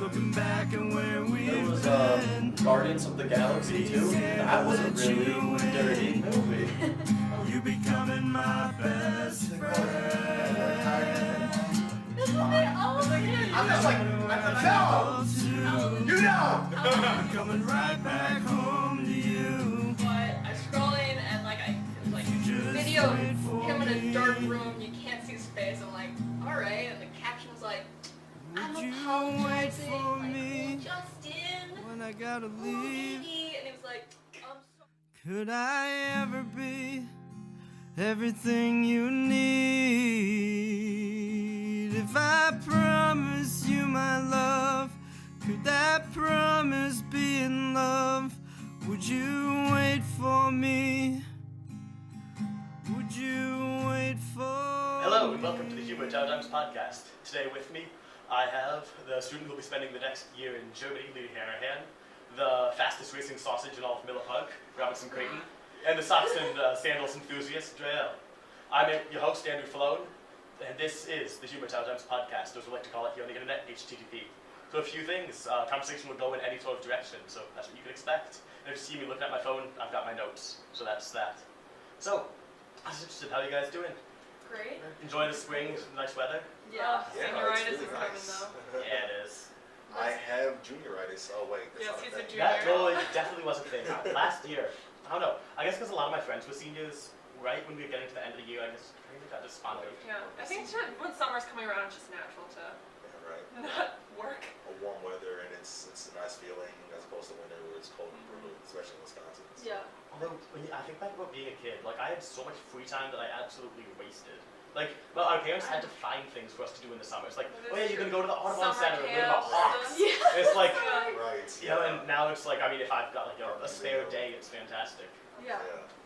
Looking back at where we There was Guardians of the Galaxy too. That was a really dirty movie. You becoming my best friend. I'm just like, no! You know! I'm coming right back home to you. But I'm scrolling and it was like video of him in a dark room, you can't see his face. I'm like, alright, and the caption was like, I'm Would you apologizing, wait for me Justin, when I gotta oh, leave? Leighty, and he was like, I'm so Could I ever be everything you need? If I promise you my love, could that promise be in love? Would you wait for me? Would you wait for Hello and welcome to the Humor Times podcast. Today with me, I have the student who will be spending the next year in Germany, Leighty, the fastest racing sausage in all of Miller Park, Robinson Creighton, and the socks and sandals enthusiast, Dreyell. I'm your host, Andrew Falone, and this is the Humor Times podcast, as we like to call it here on the internet, HTTP. So a few things, conversation will go in any sort of direction, so that's what you can expect. And if you see me looking at my phone, I've got my notes, so that's that. So, I was interested, how are you guys doing? great. Enjoying the spring, nice weather? Yeah, it's senioritis really is coming nice. though. Yeah, it is. I have junioritis. Oh wait, that's Yes, not a he's a thing. junior. That totally definitely was a thing. Last year, I don't know. I guess because a lot of my friends were seniors, right when we were getting to the end of the year, I just kind of got despondent. Yeah, I think when summer's coming around, it's just natural to Yeah, right. not work. A warm weather and it's a nice feeling as opposed to winter where it's cold and brutal, especially in Wisconsin. Yeah. Although, I think back about being a kid, like I had so much free time that I absolutely wasted. Like, well, our parents had to find things for us to do in the summer. It's like, oh yeah, you can go to the Audubon Summer Center and learn about camps. hawks. Yeah. It's like, Right. you know, and now it's like, I mean, if I've got like a spare day, it's fantastic. Yeah.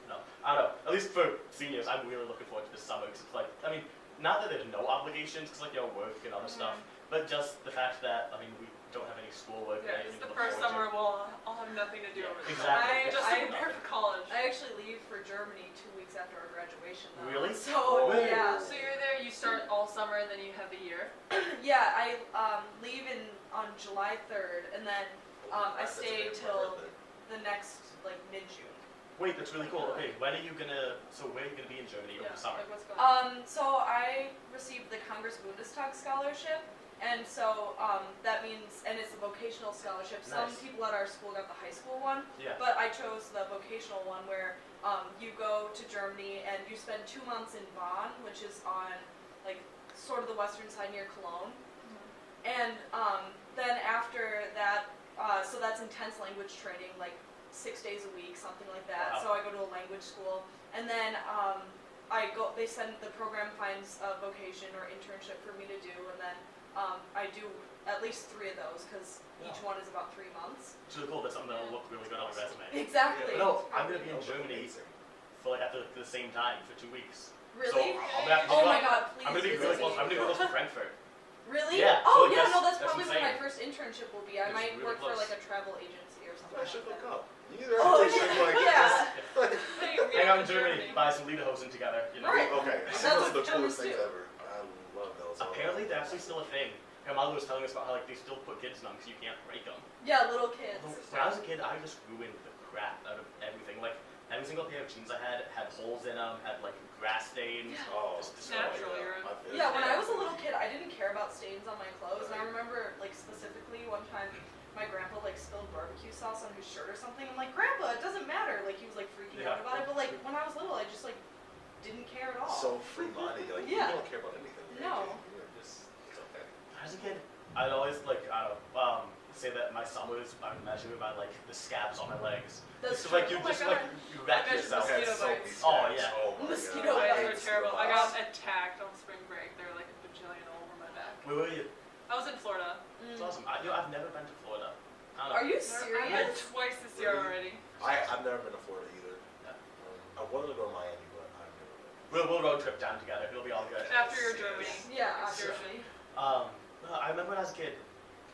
No, I don't know. At least for seniors, I'm really looking forward to this summer because it's like, I mean, not that there's no obligations because like work and other stuff, but just the fact that I mean we don't have any schoolwork. Yeah, and it's anything the to look first forward summer I'll have nothing to do Yeah, over the exactly. summer. Just prepare for college. I actually leave for Germany 2 weeks after our graduation, though. Really? So, Wait. yeah. So you're there, you start all summer, and then you have the year. Yeah, I leave on July 3rd, and then I That's stay okay, till my birthday. the next, mid-June. Wait, that's really cool. Okay, when are you gonna? So where are you gonna be in Germany over the summer? Like what's going on? So I received the Congress Bundestag scholarship, and so that means, and it's a vocational scholarship. Some Nice. people at our school got the high school one, Yeah. but I chose the vocational one where you go to Germany and you spend 2 months in Bonn, which is on sort of the western side near Cologne. And then after that, so that's intense language training, 6 days a week, something like that. Wow. So I go to a language school, and then they send, the program finds a vocation or internship for me to do, and then I do at least 3 of those, because each one is about 3 months. It's really cool. That's something that'll look really good on my resume. Exactly. But no, I'm gonna be in Oh, Germany amazing. for at the same time for 2 weeks. Really? So I'm gonna have to Oh go my up. god, please I'm gonna be visit really close. me. I'm gonna go close to Frankfurt. Really? Yeah, Oh so yeah, no, that's that's probably where my insane. first internship will be. I It's might really work for close. a travel agency or something. I should like look that. up. You either Oh, should yeah. Hang out in Germany, buy some lederhosen together. You know. Right. Okay, That's those are the what coolest Germans things do. ever. I love those. Apparently, they're actually still a thing. My mother was telling us about how they still put kids in them because you can't break them. Yeah, little kids. When I was a kid, I just ruined the crap out of everything. Like every single pair of jeans I had holes in them, had grass stains. Yeah. Oh, Just it's natural, yeah, you're- I feel Yeah, you. when I was a little kid, I didn't care about stains on my clothes, and I remember, specifically one time, my grandpa, spilled barbecue sauce on his shirt or something. I'm like, Grandpa, it doesn't matter. He was, freaking out Yeah. about it, but, when I was little, I just, didn't care at all. So free body, you Yeah. don't care about anything. No. You're just, it's okay. As a kid, I'd always I don't know, say that my summers are measured by the scabs on my legs. That's It's true. you Oh my just God. you wreck I measured yourself. I had Mosquito so many bites. Oh, scabs. yeah. Oh my Mosquito God. Bites bites. are terrible. I got attacked on spring break. They were a bajillion all over my back. Where were you? I was in Florida. It's awesome. I've never been to Florida. I don't know. Are you I've been serious? twice this year Really? already. I've never been to Florida either. Yeah. I wanted to go to Miami, but I've never been. We'll road trip down together. It'll be all good. After your Germany. Yeah, Seriously. I remember when I was a kid,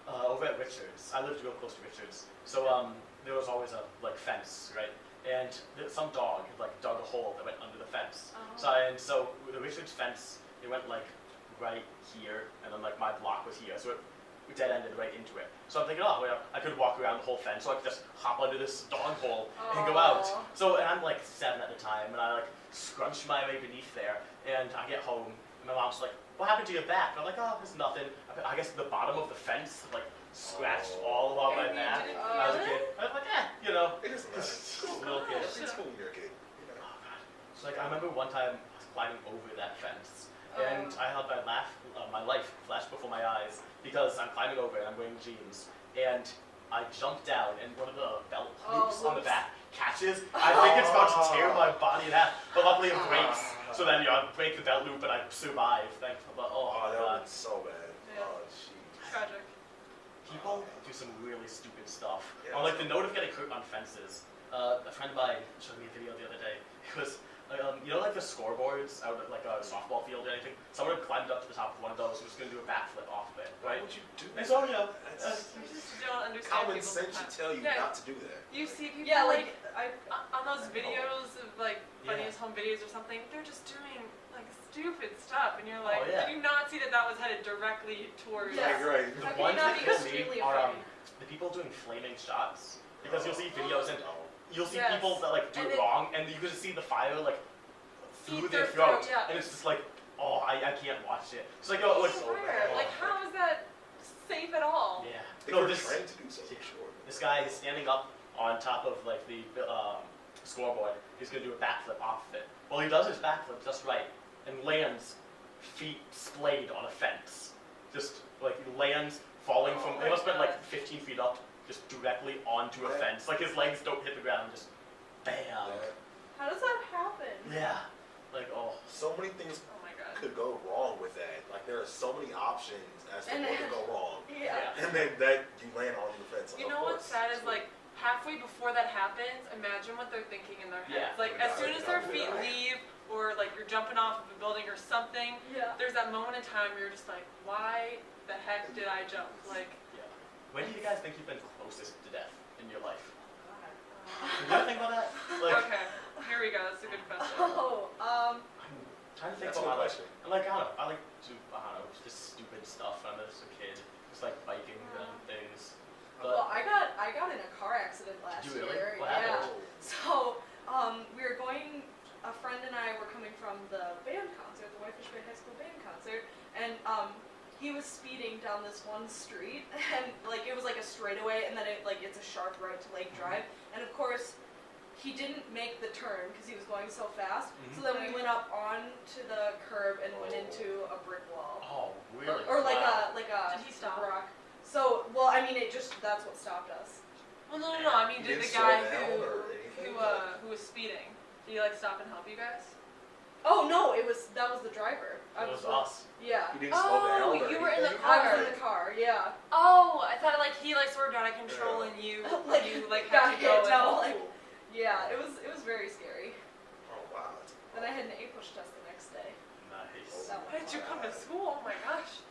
over at Richards. I lived real close to Richards, so there was always a fence, right? And some dog had dug a hole that went under the fence. Oh. So the Richards fence, it went right here, and then my block was here. So dead-ended right into it. So I'm thinking, oh, well, I could walk around the whole fence, so I could just hop under this dog hole and go out. Aw. So, and I'm like 7 at the time, and I like scrunch my way beneath there, and I get home, and my mom's like, what happened to your back? And I'm like, oh, it's nothing. I guess the bottom of the fence like scratched all along my And you back. didn't When I was a feel kid. I was like, you know. It doesn't matter. It's Just cool. a little kid. It's cool when you're a kid. You know? Oh god. So like I remember one time I was climbing over that fence, and I had my life flash before my eyes because I'm climbing over and I'm wearing jeans, and I jumped down and one of the belt loops on the whoops. back catches. I think it's about to tear my body in half, but luckily it breaks. So then I break the belt loop and I survive. Thankfully, but Oh, that god. would be so bad. Yeah. Oh, jeez. Tragic. People do some really stupid stuff. Yeah. On like the note of getting hurt on fences, a friend of mine showed me a video the other day. It was, you know, like the scoreboards out at like a softball field or anything. Someone had climbed up to the top of one of those and was going to do a backflip off of it, Why right? would you do And that? so you know, That's- You just don't understand Common people sense should sometimes. tell you Yeah. not to do that. You see people Yeah, like like on those videos of like Yeah. funniest home videos or something, they're just doing like stupid stuff, and you're like, Oh, yeah. did you not see that that was headed directly towards? Yes. Right. the How can ones you not that be kill me extremely are afraid? the people doing flaming shots. Because you'll see videos and No. you'll see Yes. people that like do And it it- wrong, and you can just see the fire like through Eat their their throat, throat, yeah. and it's just like, oh, I can't watch it. It's like, oh, like, So Fire. bad. Like, how is that safe at all? yeah. If No, you're this trained to do so, for sure. this guy is standing up on top of like the scoreboard. He's gonna do a backflip off of it. Well, he does his backflip just right and lands feet splayed on a fence. Just like he lands falling from. Oh He must my have been like God. 15 feet up, just directly onto a Yeah. fence. Like his legs don't hit the ground, just bam. how does that happen? Yeah. Like oh. So many things Oh my god. could go wrong with that. Like there are so many options as to And what then- could go wrong, Yeah. and then that you land on the fence. Like, You of know what's course. sad is like halfway before that happens, imagine what they're thinking in their heads. Yeah. Like Yeah, as soon as yeah, their feet yeah. leave, or like you're jumping off of a building or something, Yeah. there's that moment in time where you're just like, why the heck did I jump? Like, Yeah. When do you guys think you've been closest to death in your life? Did you ever think about that? Like, okay, here we go. That's a good question. Oh, I'm trying to think That's a about good my life. question. And like, I don't know, I like to, I don't know, just stupid stuff when I was a kid. Just like biking and things. well, But, I got in a car accident last Did you really? year. What Yeah. happened? So, we were going. A friend and I were coming from the band concert, the Whitefish Bay High School band concert, and he was speeding down this one street, and like it was like a straightaway, and then it's a sharp right to Lake Drive, and of course, he didn't make the turn because he was going so fast. So then we went up onto the curb and went into a brick wall, oh, really? or like Wow. a Did he stop? rock. So, well, I mean, that's what stopped us. Well, no. I mean, You did the didn't slow guy down or anything? who was speeding? Did he like stop and help you guys? Oh no, that was the driver. I It was with- us. Yeah. You didn't slow down Oh, or you were in the anything? I car. was in the car. Yeah. Oh, I thought like he like swerved out of control Yeah. and you Like, you like got had to go hit, and no, help. like- Yeah. It was very scary. Oh wow. Then I had an A-push test the next day. Nice. That Why did you come to school? Oh my gosh.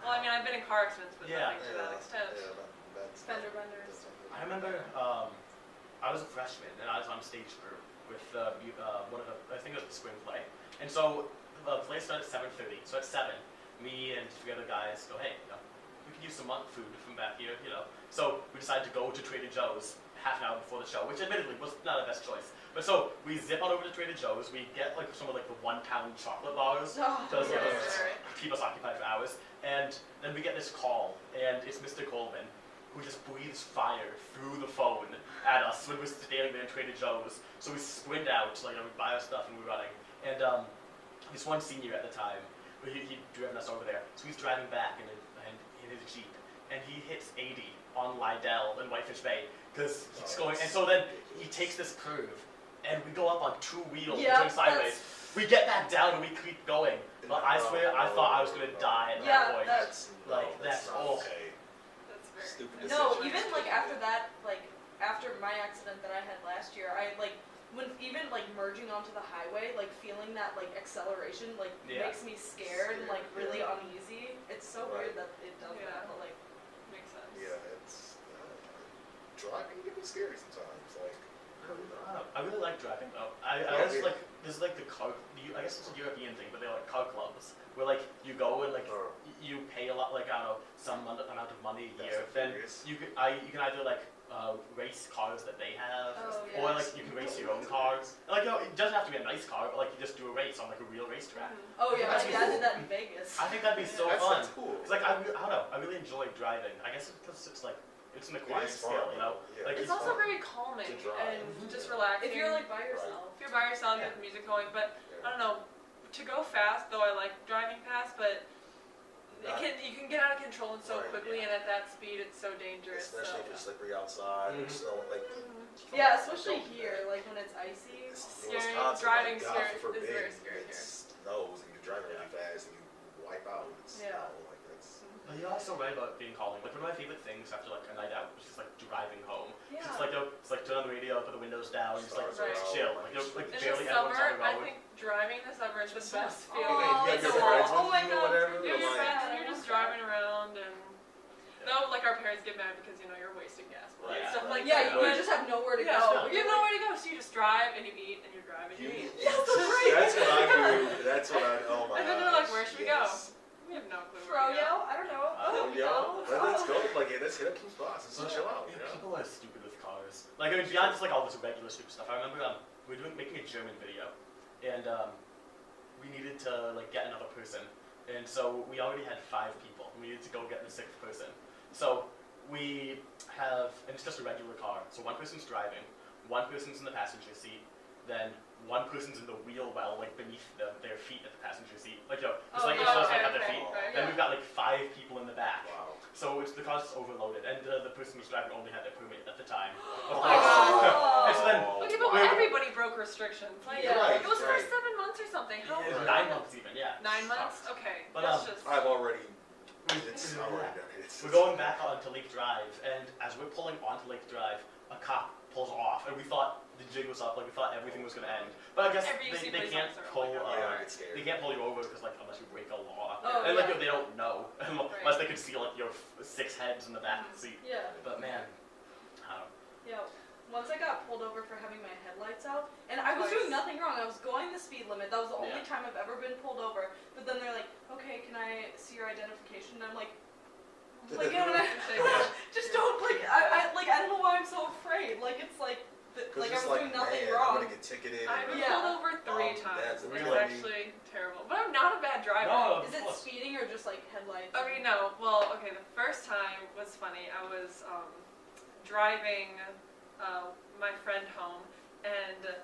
Well, I mean, I've been in car accidents, but Yeah. nothing to that extent. That's Fender benders. I remember I was a freshman and I was on stage crew with one of the, I think it was the spring play. And so the play started at 7:30. So at 7, me and 3 other guys go, hey, we could use some monk food from back here, you know. So we decided to go to Trader Joe's half an hour before the show, which admittedly was not the best choice. But so we zip on over to Trader Joe's, we get like some of like the 1-pound chocolate bars, Oh, just yeah. keep us occupied for hours. And then we get this call, and it's Mr. Colvin, who just breathes fire through the phone at us when we're standing there in Trader Joe's. So we sprint out, like, we buy our stuff and we're running. And this one senior at the time, he'd driven us over there. So he's driving back in his Jeep, and he hits 80 on Lydell in Whitefish Bay, because he's Oh, going, and that's so then he ridiculous. takes this curve, and we go up on 2 wheels, Yeah, going sideways. We get back down and we keep going. But I swear, I thought I was gonna die at Yeah, that point. that's Like, that's not all. okay. That's very Stupid no. decision. Even like after that, like after my accident that I had last year, I like when even like merging onto the highway, like feeling that like acceleration, like Yeah. makes me scared and like really Yeah. uneasy. It's so Right. weird that it does Yeah. that, but like makes sense. Yeah, it's driving can be scary sometimes. Like, I don't know. I really like driving though. I Yeah, always me- like there's like the car. I guess it's a European thing, but they're like car clubs where like you go and like Or- you pay a lot, like I don't know, some amount of money a Fast year. and Then Furious. you can either like race cars that they have, Oh, or yeah. like you can race your own cars. And, like it doesn't have to be a nice car, but like you just do a race on like a real racetrack. Oh yeah, That's my dad did that in Vegas. I think that'd be so That's fun. cool. Cause like I don't know, I really enjoy driving. I guess it's because it's like it's an acquired It is fun, skill, you know. yeah. Like It's It's also fun very calming to drive. and just relaxing. If you're like by yourself. If you're by yourself, you have the music going, but I don't know, to go fast, though I like driving fast, but you can get out of control and so Right, quickly, yeah. and at that speed, it's so dangerous. Especially if so. it's slippery outside or Mhm. snow, like. Yeah, especially here, like when it's icy. It's Scary. Wisconsin, Driving like, God scary- is forbid, very scary it here. snows and you're driving really fast and you wipe out. It's Yeah. like that's. But you're also right about being calming. Like one of my favorite things after like a night out was just like driving home. Yeah. It's like turn on the radio, put the windows down, just like Stars Right. chill. Like you're like In the barely everyone's on summer, the I road. think driving in the summer is the It's so best fun. feeling Oh, you in have the your world. friends Oh my with you or God. whatever. You have your like, friends and you're just driving around and Yeah. no, like our parents get mad because you're wasting gas. But Yeah. stuff like Yeah, that. you just have nowhere to Yeah, go. you have nowhere to go, so you just drive and you eat and you drive and you eat. Yes, that's right. That's what I do. That's what I. Oh my. And then they're like, gosh, "Where should we yes. We have no clue where to go. Froyo? I don't know. Oh, yo, let's go. Like, let's hit up some spots and So, chill out. yeah, You know? people are stupid with cars. Like I mean, beyond just like all this regular stupid stuff. I remember we were making a German video, and we needed to like get another person, and so we already had 5 people. We needed to go get the 6th person. So we have, and it's just a regular car. So one person's driving, one person's in the passenger seat, then one person's in the wheel well, like beneath their feet at the passenger seat. Like just Oh, like yeah, it's just like okay, at their okay, feet. okay, Then yeah. we've got like 5 people in the back. Wow. So the car's just overloaded, and the person who's driving only had their permit at the time. Oh Of my course. God. And so then Okay, but We're- everybody broke restrictions. Like, Yeah. Right, it was for right. 7 months or something. How? it's Right. 9 months even, yeah. 9 months? Sucks. Okay. But, That's just. I've already. We- It's we- already yeah. done it. It's We're going back onto Lake Drive, and as we're pulling onto Lake Drive, a cop pulls off, and we thought the jig was up, like we thought everything was gonna end. But I guess Every they police can't officer, pull. oh my Yeah, God. I get scared. They can't pull you over because like unless you break a law, Oh, and like yeah. they don't know unless they could see like your 6 heads in the back of the seat. Yeah. But man, I don't know. Yeah. Once I got pulled over for having my headlights out, and I was Twice. doing nothing wrong. I was going the speed limit. That was the only Yeah. time I've ever been pulled over. But then they're like, "Okay, can I see your identification?" And I'm like, just don't I don't know why I'm so afraid. Like it's like I was doing nothing man, I'm wrong. gonna get ticketed. I've been Yeah. pulled over 3 That's times. It's really- actually terrible. But I'm not a bad driver. No, Is it speeding or just like headlights? Okay, no. Well, okay, the first time was funny. I was driving my friend home, and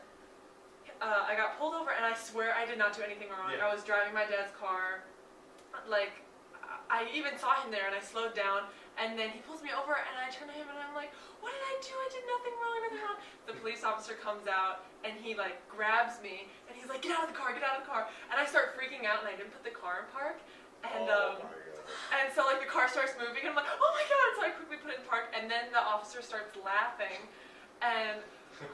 I got pulled over, and I swear I did not do anything wrong. Yeah. I was driving my dad's car. Like, I even saw him there, and I slowed down, and then he pulls me over, and I turn to him, and I'm like, what did I do? I did nothing wrong, nothing wrong. The police officer comes out, and he, like, grabs me, and he's like, get out of the car, get out of the car. And I start freaking out, and I didn't put the car in park. And, Oh my God. and so, like, the car starts moving, and I'm like, oh my God. So I quickly put it in park, and then the officer starts laughing. And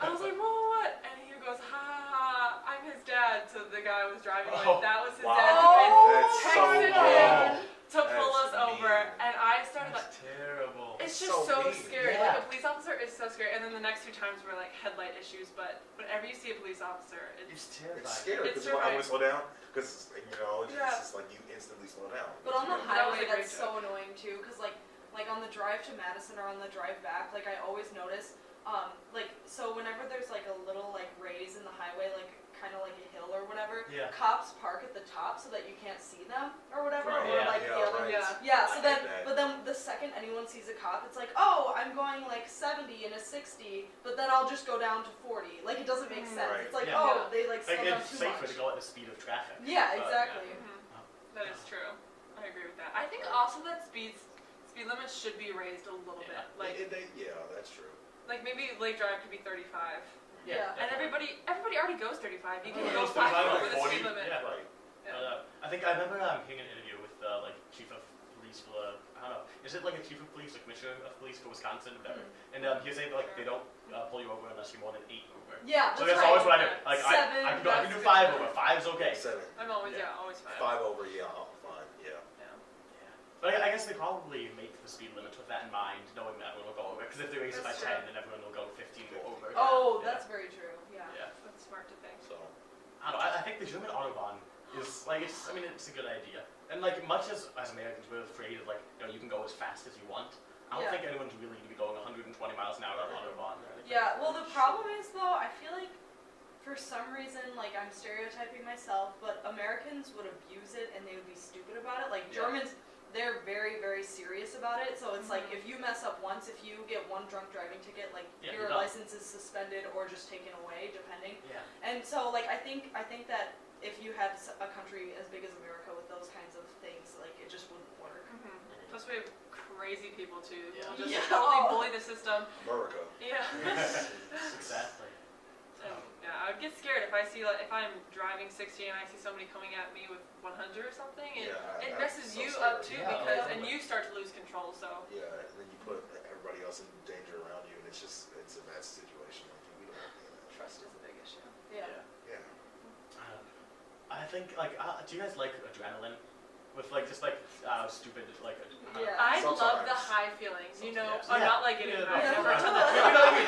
I was like, what? And he goes, ha ha ha, I'm his dad. So the guy I was driving with, Oh, that was his wow. dad. That's so texted bad. him to pull us That's over. mean. And I started like, That's terrible. it's just so so mean. scary. Yeah. Like a police officer is so scary. And then the next 2 times were like headlight issues. But whenever you see a police officer, It's terrifying. It's scary It's because I right. want to slow down because it's Yeah. just like you instantly slow down. But on the That was highway, a great that's so annoying too, because like on the drive to Madison or on the drive back, like I always notice, so whenever there's like a little like raise in the highway, like kind of like a hill or whatever, Yeah. cops park at the top so that you can't see them or whatever, Right, or yeah, like the other. right. Yeah. Yeah, I so hate then, that. but then the second anyone sees a cop, it's like, oh, I'm going like 70 and a 60, but then I'll just go down to 40. Like it doesn't make sense. Right. It's like, Yeah. oh, they like slow Like down it's too safer much. to go at the speed of traffic. Yeah, But, exactly. That is true. I agree with that. I think also that speed limits should be raised a little Yeah. bit. Like Yeah, that's true. maybe Lake Drive could be 35. Yeah. And definitely. everybody already goes 35. You can Everyone go goes 5 35, over like the 40, speed limit. yeah. Right. Yeah. I think I remember hearing an interview with like chief of police for I don't know, is it like a chief of police, a commissioner of police for Wisconsin, whatever? And he was saying like they don't pull you over unless you're more than 8 over. Yeah, So that's that's right. always what I do. Like 7, I can that's do good 5 too. over. 5's okay. 7, I'm always Yeah. always 5. 5 over. Yeah, oh, fine. Yeah. Yeah. Yeah. But I guess they probably make the speed limit with that in mind, knowing that everyone will go over. Because if they raise it by That's 10, then everyone will go 15 or over. Oh, Yeah. that's very true. Yeah. Yeah. That's smart to think. So I German autobahn is like it's a good idea. And like much as Americans we're afraid of like you can go as fast as you want. I don't Yeah. think anyone's really going to be going 120 miles an hour on autobahn or anything. Yeah, well the problem is though, I feel like for some reason, like I'm stereotyping myself, but Americans would abuse it and they would be stupid about it. Like Yeah. Germans, they're very, very serious about it. So it's like if you mess up once, if you get one drunk driving ticket, like Yeah, your you're done. license is suspended or just taken away, depending. Yeah. And so like I think that if you had a country as big as America with those kinds of things, like it just wouldn't work. Plus we have crazy people too. Yeah. Who just Yeah. totally bully the system. America. Yeah. Exactly. And, yeah, I would get scared if I see like if I'm driving 60 and I see somebody coming at me with 100 or something, and Yeah, it I'm messes so you scared. up too Yeah, because totally. and you start to lose control. So Yeah, and then you put everybody else in danger around you, and it's a bad situation. Like, we don't want to be in that. trust is a big issue. Yeah. Yeah. I think like do you guys like adrenaline? With like just like stupid like. Yeah. I love the Sometimes. high feelings. You know, Sometimes. I'm Yeah. not like getting Yeah. high. Yeah. Never done You that. know what I mean?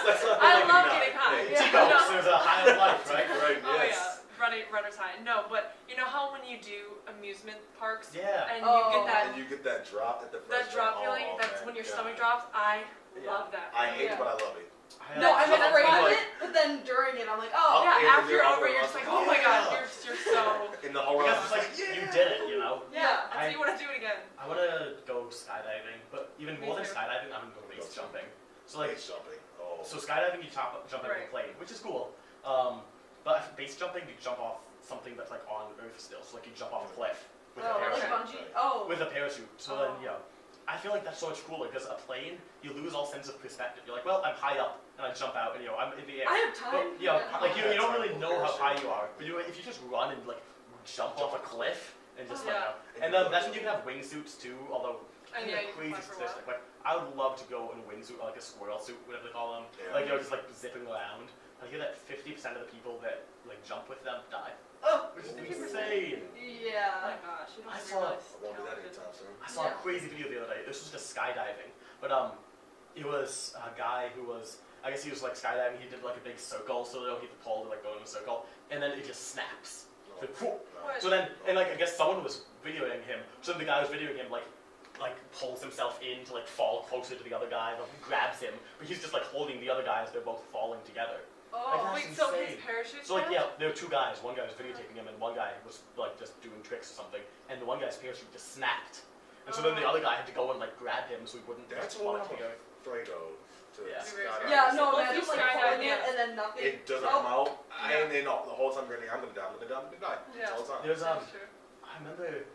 That's not I like love you're getting not. high. Yeah. Yeah. Seagulls, No. there's a high of life, right? Right. Oh Yes. yeah, runner's high. No, but you know how when you do amusement parks Yeah. and Oh. you get that And you get that drop at the that first drop jump. feeling, Oh, that's man, when your God. stomach drops. I Yeah. love that. I hate Yeah. it, but I love it. No, I'm That's afraid of like- it, but then during it, I'm like, Oh, oh, Yeah, yeah, after you're you're over, over, you're I just was like, like, oh my god, yeah. you're so In the whole Because round, it's like you did it, you know. yeah. I- So you want to do it again? I want to go skydiving, but even Me more than too. skydiving, I'm gonna go base Go jumping. So like, base jumping. Oh. so skydiving you jump out of a Right. plane, which is cool. But base jumping you jump off something that's like on Earth still. So like you jump off a cliff with a oh, like parachute. bungee. Oh, With a parachute. So Oh. then I feel like that's so much cooler because a plane you lose all sense of perspective. You're like, well, I'm high up and I jump out and I'm in the air. I have time. But like you Yeah, don't it's really like know how high parachute. you are. But if you just run and like jump off a cliff and just Yeah. and then that's when you can have wingsuits too. Although And yeah, you can crazy fly for a statistic. Like I would love to go in a wingsuit, or like a squirrel suit, whatever they call them. Yeah. Like just like zipping around. I hear that 50% of the people that like jump with them die, Oh, which is Ooh. insane. Oh my yeah. gosh, you don't I have to saw- realize I won't do that talented. anytime soon. I saw Yeah. a crazy video the other day. This was just skydiving, but it was a guy who was, I guess he was like skydiving. He did like a big circle, so they'll hit the pole to like go in a circle, and then it just snaps. No. So, whoop. What? So then, and like I guess someone was videoing him. So then the guy who was videoing him like pulls himself in to like fall closer to the other guy, like grabs him, but he's just like holding the other guy as they're both falling together. Oh, Like, Wait, That's so his insane. parachute? So like snapped? yeah, there were two guys. One guy was videotaping him, and one guy was like just doing tricks or something. And the one guy's parachute just snapped, and so then the other guy had to go and like grab him so he wouldn't That's like, what I'm take Earth. afraid of. Yeah. skydiving. yeah. No, Well, man, if you just like skydive, holding it yeah. and then nothing. It doesn't Oh. come out. Yeah. And then the whole time you're thinking, I'm gonna die, I'm gonna die, I'm gonna die. Yeah. All the time. There's That's true. I remember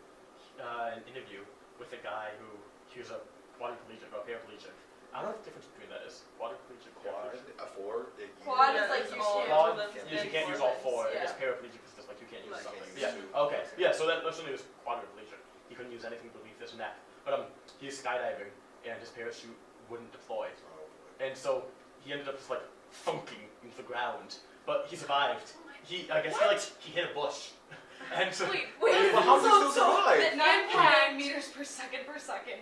an interview with a guy who he was a quadriplegic or paraplegic. I don't know what the difference between that is. Quadriplegic, Quad, paraplegic. a four. Quad Yeah, is like it's you all can't. Quad, limbs you and can't use four all four. limbs, I guess yeah. paraplegic is just like you can't use Like, something. can't Yeah. use Okay. Yeah. So then originally it was quadriplegic. He couldn't use anything beneath his neck. But he was skydiving and his parachute wouldn't deploy, Oh, and so he ended up just like thunking into the ground. But he survived. I guess he hit a bush, and so Wait, Wait, Well, how did you still survive? the 9.9 meters per second,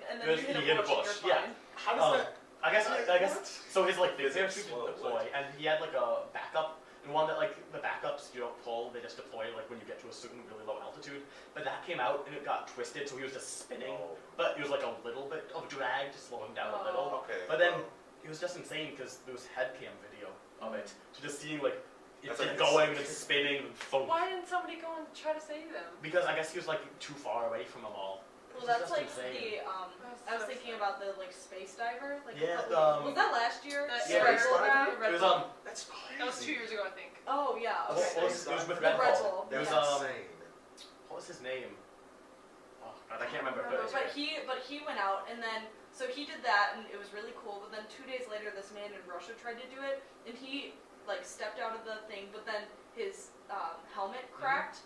and then Because you hit he hit a a bush, bush, and you're yeah. fine. How does that? I guess so. His like the Physics parachute slow, didn't deploy, and he had like a backup, and one that like the backups you don't pull, they just deploy like when you get to a certain really low altitude. But that came out and it got twisted, so he was just spinning. Oh, But it was like a little bit of drag to slow him down a little. okay. But then well, it was just insane because there was head cam video of it. So just seeing like it That's like going this- and spinning and thunk. Why didn't somebody go and try to save them? Because I guess he was like too far away from them all. Well, Which is that's just like insane. I was thinking about the like space diver. Like Yeah, was that last year? yeah, Red space Bull diver? guy? It was that's crazy. That was 2 years ago, I think. Oh yeah. What Okay. was it was with The Red Red Bull. Bull, It was yeah. Insane. what was his name? Oh God, I can't remember. But he went out and then so he did that and it was really cool. But then 2 days later, this man in Russia tried to do it and he like stepped out of the thing, but then his helmet cracked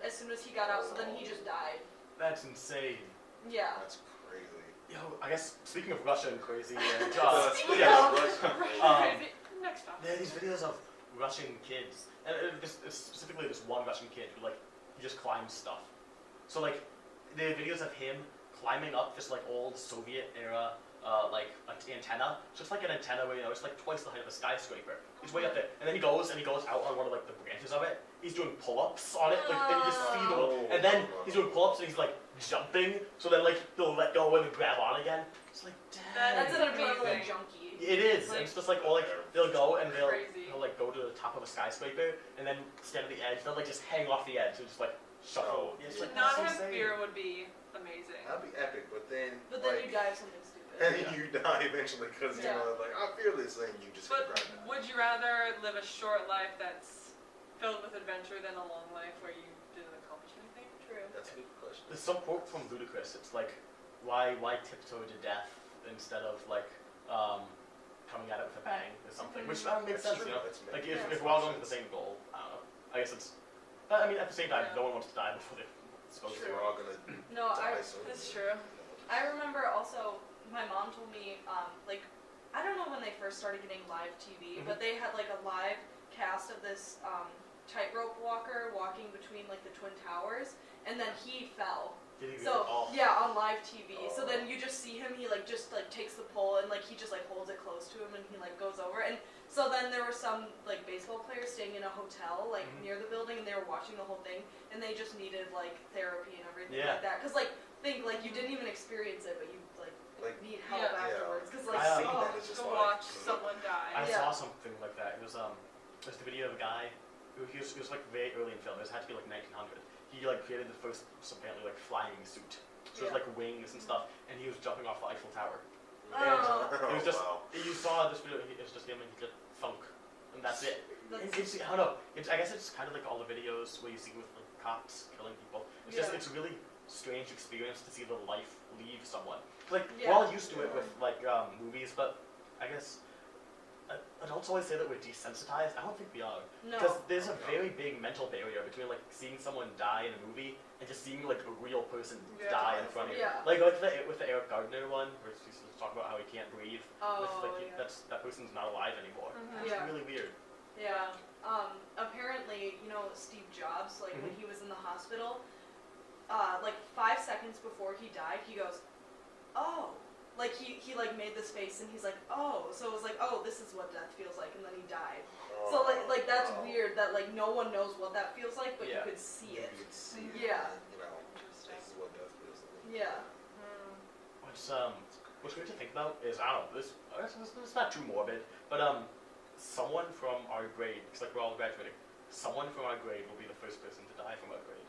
as soon as he got out. So then he just died. That's insane. Yeah. That's crazy. Yo, I guess speaking of Russia and crazy, and, Speaking yeah, of- Next stop. there are these videos of Russian kids, and specifically this one Russian kid who like he just climbs stuff. So like there are videos of him climbing up this like old Soviet era like antenna. So it's like an antenna where it's like twice the height of a skyscraper. He's way up there, and then he goes out on one of like the branches of it. He's doing pull-ups on it, like, and you just see the little, and then he's doing pull-ups and he's like jumping. So then like they'll let go and then grab on again. It's like That's That's an amazing. adrenaline junkie. it is. Like, It's just like all like they'll go and they'll Crazy. like go to the top of a skyscraper and then stand at the edge. They'll like just hang off the edge and just like shuffle. Oh. It's To like, not that's have insane. fear would be amazing. That'd be epic, but then But then like, you die of something stupid. and then you die eventually because Yeah. like I feel this thing, you just But get right now. would you rather live a short life that's filled with adventure than a long life where you didn't accomplish anything? True. That's a good question. There's some quote from Ludacris. It's like, why tiptoe to death instead of like coming at it with a bang or something, which makes That's sense, true. you know. That's Like maybe- if we're all going for the same goal, I don't know. I guess it's. But I mean, at the same time, Yeah. no one wants to die before they're supposed We're to. all gonna No, die I soon. That's true. I remember also my mom told me like I don't know when they first started getting live TV, but they had like a live cast of this tightrope walker walking between like the Twin Towers, and then he fell. Did he So oh. yeah, on live TV. So then you just see him. He like just like takes the pole and like he just like holds it close to him and he like goes over. And so then there were some like baseball players staying in a hotel like near the building and they were watching the whole thing and they just needed like therapy and everything Yeah. like that. Cause like think like you didn't even experience it, but you like need help Yeah. afterwards. Cause like I, Seeing oh, that is just To like watch someone die. I Yeah. saw something like that. It was the video of a guy who he was like very early in film. It had to be like 1900. He like created the first apparently like flying suit. So it was like wings and stuff, and he was jumping off the Eiffel Tower. Oh. It was just wow. you saw this video. It was just him and he just thunk, and that's it. that's, It's, I don't know. I guess it's kind of like all the videos where you see with like, cops killing people. It's just Yeah. it's a really strange experience to see the life leave someone. Like we're Yeah. all used to it with like movies, but I guess adults always say that we're desensitized. I don't think we are. no. Because there's a very big mental barrier between like seeing someone die in a movie and just seeing like a real person Yeah. die in front of you. Yeah. Like with the Eric Gardner one, where he's talking about how he can't breathe. Oh, Like yeah. that person's not alive anymore. Mhm. It's Yeah. really weird. Yeah. Apparently, you know, Steve Jobs, like when he was in the hospital, like 5 seconds before he died, he goes, "Oh." Like he like made this face and he's like, "Oh." So it was like, "Oh, this is what death feels like," and then he died. So like that's Wow. weird that like no one knows what that feels like, but Yeah. you could see it. You can see it, Yeah. and, you know, Interesting. this is what death feels like. Yeah. Hmm. What's weird to think about is I don't know. It's not too morbid, but someone from our grade, because like we're all graduating, someone from our grade will be the first person to die from our grade.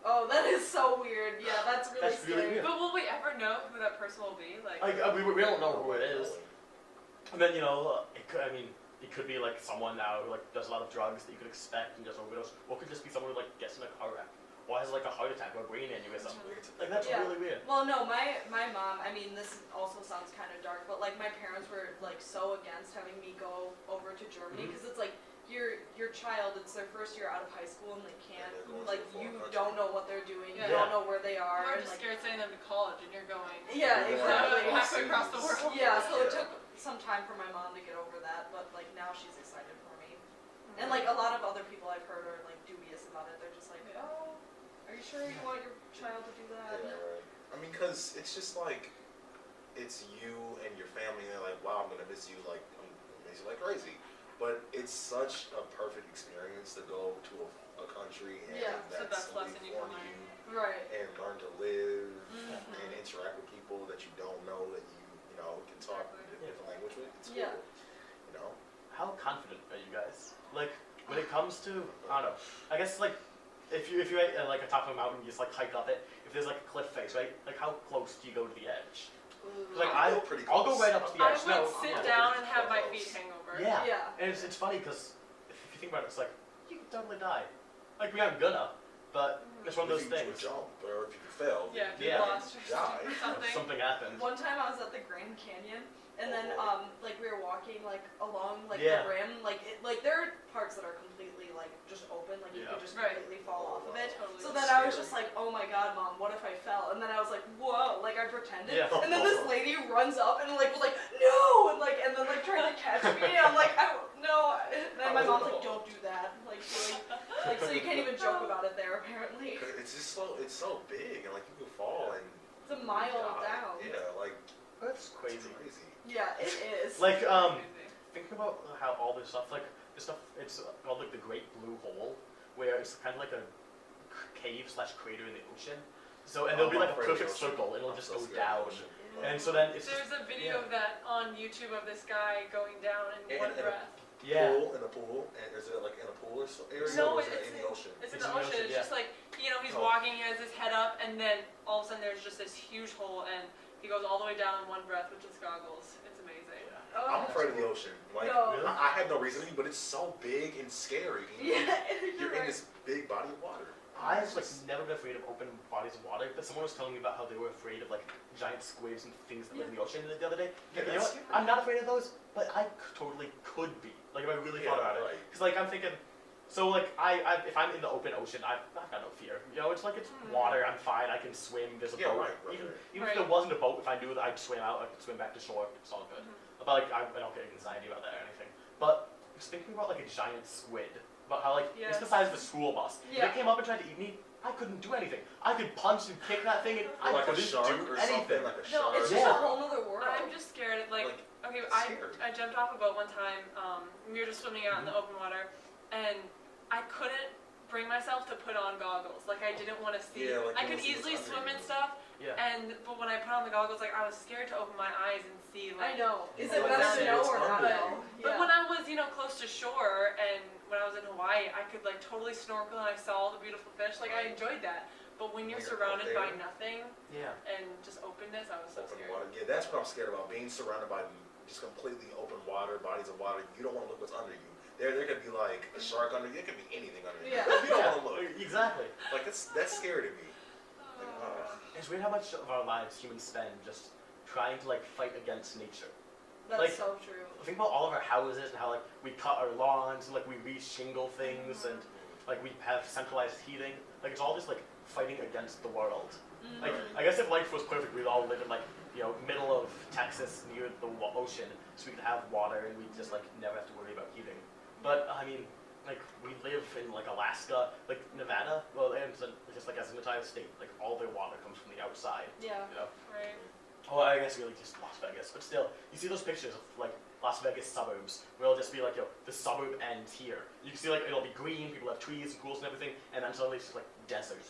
Oh, that is so weird. Yeah, that's really That's really scary. weird. But will we ever know who that person will be? Like, We don't know who it is. And then it could be like someone now who like does a lot of drugs that you could expect and just overdose, or it could just be someone who like gets in a car wreck, or has like a heart attack or a brain aneurysm. Like that's Yeah. really weird. Well, no, my mom, I mean, this also sounds kind of dark, but like my parents were like so against having me go over to Germany because it's like your child, it's their first year out of high school and they can't, they're going to like a foreign you country. don't know what they're doing, you Yeah. don't know where they are, I'm and just like scared sending them to college and you're going. yeah, exactly. Halfway across the world. Yeah, so it Yeah. took some time for my mom to get over that, but like now she's excited for me. And like a lot of other people I've heard are like dubious about it. They're just like, Yeah. oh, are you sure you want your child to do that? Yeah, right. I mean, because it's just like, it's you and your family, and they're like, wow, I'm going to miss you like crazy. But it's such a perfect experience to go to a country and Yeah, it's the that's best lesson you can inform learn. you Right. and learn to live Mhm. and interact with people that you don't know that you can talk Exactly. a different language with. It's Yeah. cool. You know? How confident are you guys? Like when it comes to I don't know. I guess like if you're at like a top of a mountain, you just like hike up it. If there's like a cliff face, right? Like how close do you go to the edge? Ooh. Like I'll go pretty I'll go close. right up to the I edge. would No, sit yeah. down and have my Close. feet hang over. Yeah. Yeah. And it's funny because if you think about it, it's like you could totally die. Like we aren't gonna, but it's one of those if you things. jump or if you fail, Yeah, if you Yeah. lost or Die. something. If something happens. One time I was at the Grand Canyon, and then like we were walking like along like Yeah. the rim, like there are parts that are completely like just open, like you Yeah. could just Right. completely fall off of it. Totally. So then I was just like, oh my god, mom, what if I fell? And then I was like, whoa, like I pretended. Yeah. And then this lady runs up and like was like, no, and then like trying to catch me. I'm like, no. And then my mom's like, don't do that. Like so you can't even joke about it there apparently. it's so big and like you can fall and It's a mile God. down. Yeah, like That's it's crazy. crazy. Yeah, it is. Like, Crazy. thinking about how all this stuff, like, this stuff, it's called, like, the Great Blue Hole, where it's kind of like a cave/crater in the ocean. So, and there'll be, like, a perfect circle, and it'll just go down. And so then it's There's just, a video of that on YouTube of this guy going down in one breath. yeah. In a pool, and is it like in a pool or so area? No, or is it's it in the ocean? It's in It's the in the ocean. ocean, It's yeah. just like, he's Oh. walking, he has his head up, and then all of a sudden there's just this huge hole, and he goes all the way down in one breath with just goggles. It's amazing. Oh. I'm afraid of the ocean. Like, No. Really? I have no reason to be, but it's so big and scary. Yeah, You're in right. this big body of water. I've like never been afraid of open bodies of water, but someone was telling me about how they were afraid of like giant squids and things that live in the ocean the other day. Yeah, You know what? that's- I'm not afraid of those, but I totally could be. Like if I really thought about it. right. Because like I'm thinking, so like I if I'm in the open ocean, I've got no fear. You know, it's like it's water. I'm fine. I can swim. There's a Yeah, boat. right, right, even right. even if there wasn't a boat, if I knew that I'd swim out, I could swim back to shore. It's all good. But like I don't get anxiety about that or anything. But just thinking about like a giant squid, about how like it's the size of a school bus. If Yeah. it came up and tried to eat me, I couldn't do anything. I could punch and kick that thing, and I Like a couldn't shark do or anything. something. Like a No, shark. It's just Yeah. a whole other world. I'm just scared. Okay, it's I scary. jumped off a boat one time. We were just swimming out in the open water, and I couldn't bring myself to put on goggles. Like I didn't want to see. Yeah, like I you could wanna see what's easily under swim you. and stuff, Yeah. but when I put on the goggles, like I was scared to open my eyes and see. I Like, know. Is Oh, it better that's to it. know It's or not under know? you. But when I was, close to shore, and when I was in Hawaii, I could like totally snorkel and I saw all the beautiful fish. Like I enjoyed that. But when you're When you're surrounded out by there. nothing Yeah. and just openness, I was so Open scared. water. Yeah, that's what I'm scared about. Being surrounded by just completely open water, bodies of water. You don't want to look what's under you. There could be like a shark under you. There could be anything under you. Yeah. You don't want to look. Exactly. Like that's scary to me. Like, Oh. It's weird how much of our lives humans spend just trying to like fight against nature. That's Like- so true. Think about all of our houses and how like we cut our lawns and like we re-shingle things and like we have centralized heating. Like it's all just like fighting against the world. Like I guess if life was perfect, we'd all live in like middle of Texas near the ocean, so we could have water and we'd just like never have to worry about heating. But I mean, like we live in like Alaska, like Nevada, well, and so just like as an entire state, like all their water comes from the outside. Yeah. You know. Right. Oh, I guess really just Las Vegas, but still, you see those pictures of like Las Vegas suburbs, where it'll just be like, the suburb ends here. You can see like it'll be green, people have trees and pools and everything, and then suddenly it's just like desert.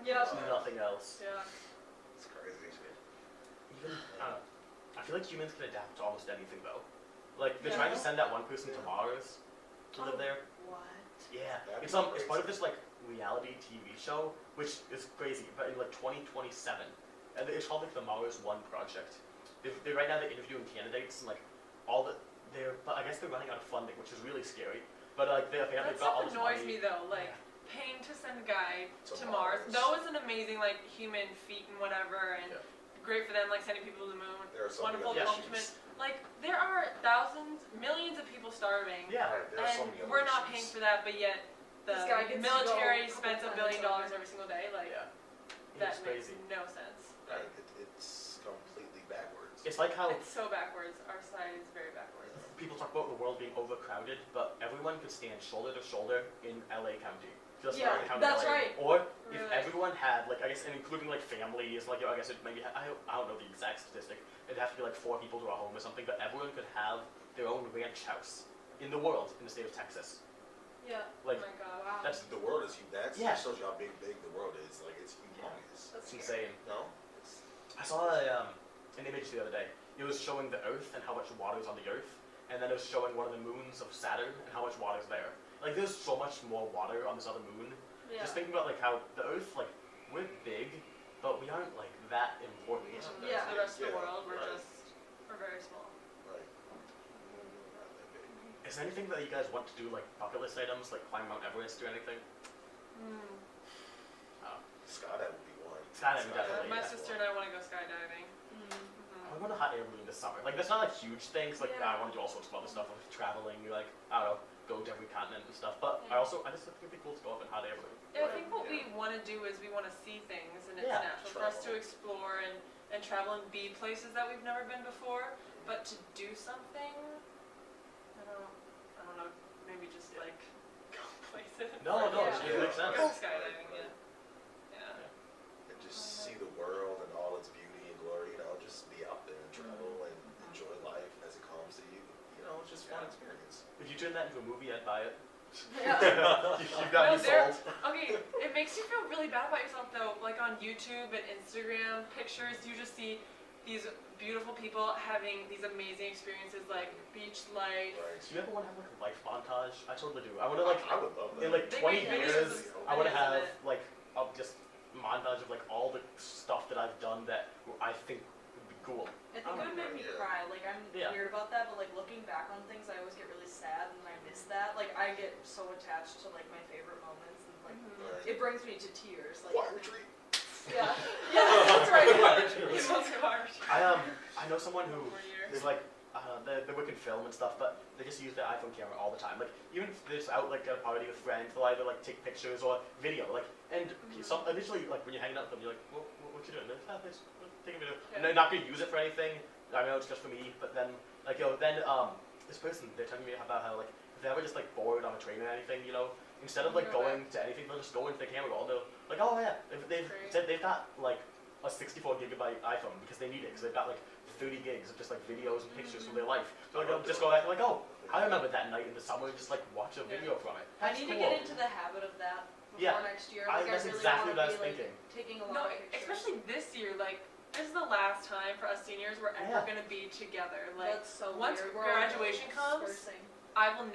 Yep. There's nothing else. Yeah. it's crazy. Even, I don't know. I feel like humans can adapt to almost anything though. Like they're Yeah. trying to send that one person to Mars to live there. What? Yeah, That'd it's be it's part of crazy. this like reality TV show, which is crazy. But in like 2027, and it's called like the Mars One Project. They're right now they're interviewing candidates and like all the but I guess they're running out of funding, which is really scary. But like they've That got all stuff this annoys money. me though. Like paying to send a guy To to Mars. Mars. Though it's an amazing like human feat and whatever, and Yeah. great for them like sending people to the moon. There are so many Wonderful other accomplishment. issues. Like there are thousands, millions of people starving. Yeah. Right, there are so And many other we're not paying issues. for that, but yet the This guy gets to military go a spends $1 couple billion planets over. every single day. Like Yeah. that It's makes crazy. no sense. Right, it's completely backwards. It's like how It's so backwards. Our society is very backwards. people talk about the world being overcrowded, but everyone could stand shoulder to shoulder in LA County. Just Yeah, LA County, that's LA. right. Or if Really? everyone had, like, I guess, and including like families, like, I guess it maybe, I don't know the exact statistic. It'd have to be like 4 people to a home or something, but everyone could have their own ranch house in the world, in the state of Texas. Yeah. Like, oh my god. Wow. that's The world is huge. That Yeah. shows you how big the world is. Like it's humongous. That's it's scary. insane. No, it's I saw an image the other day. It was showing the Earth and how much water is on the Earth, and then it was showing one of the moons of Saturn and how much water is there. Like, there's so much more water on this other moon. Yeah. Just thinking about like how the Earth, like, we're big, but we aren't like that important. Yeah. The rest of the Yeah, world, we're right. we're very small. right. Not that big. Is there anything that you guys want to do, like bucket list items, like climb Mount Everest or anything? Skydiving would be one. Skydiving, definitely. My yeah. sister and I want to go skydiving. I want to hot air balloon this summer. Like, that's not like huge things. Like, Yeah. I want to do all sorts of other stuff, like traveling, like, I don't know, go to every continent and stuff. But Yeah. I just think it'd be cool to go up in hot air balloon. Yeah, I think what Yeah. we want to do is we want to see things, and it's Yeah, natural for us to travel. explore and travel and be places that we've never been before. But to do something, I don't know, maybe just like go places. No, Yeah. it makes sense. Go skydiving, yeah. Yeah. And just see the world and all its beauty If you turn that into a movie, I'd buy it. Yeah. You've got No, me they're- sold. Okay, it makes you feel really bad about yourself though. Like on YouTube and Instagram pictures, you just see these beautiful people having these amazing experiences like beach life. Right. Do you ever want to have like a life montage? I totally do. I want to like I would love that. in like They 20 make years, videos of I want to videos of have it. like just montage of like all the stuff that I've done that I think would be cool. I think it would make me Yeah. cry. Like I'm Yeah. weird about that, but like looking back on things, I always get really sad and I miss that. Like I get so attached to like my favorite moments and like Right. it brings me to tears. Like Quiet retreat. yeah, yeah, that's right. He wants to watch. I know someone who One more year. is like they work in film and stuff, but they just use their iPhone camera all the time. Like even if they're just out like at a party with friends, they'll either like take pictures or video. Like and some initially like when you're hanging out with them, you're like, what you doing? They're like, "Ah, take a video. And they're not gonna use it for anything. I know it's just for me, but then like this person they're telling me about how like if they're ever just like bored on a train or anything, instead of like going to anything, they'll just go into the camera roll and they'll like, oh yeah, they've Great. said they've got like a 64 gigabyte iPhone because they need it because they've got like 30 gigs of just like videos and pictures from their life. So like, they'll just go back and like, oh, I remember that night in the summer, and just like watch a video from it. I That's need cool. to get into the habit of that before Yeah. next year. That's really exactly wanna what I was be, like, thinking. taking a No, lot of pictures. especially this year, like, this is the last time for us seniors we're ever Yeah. gonna be together. Like, That's so once weird. We're all graduation comes, dispersing. I will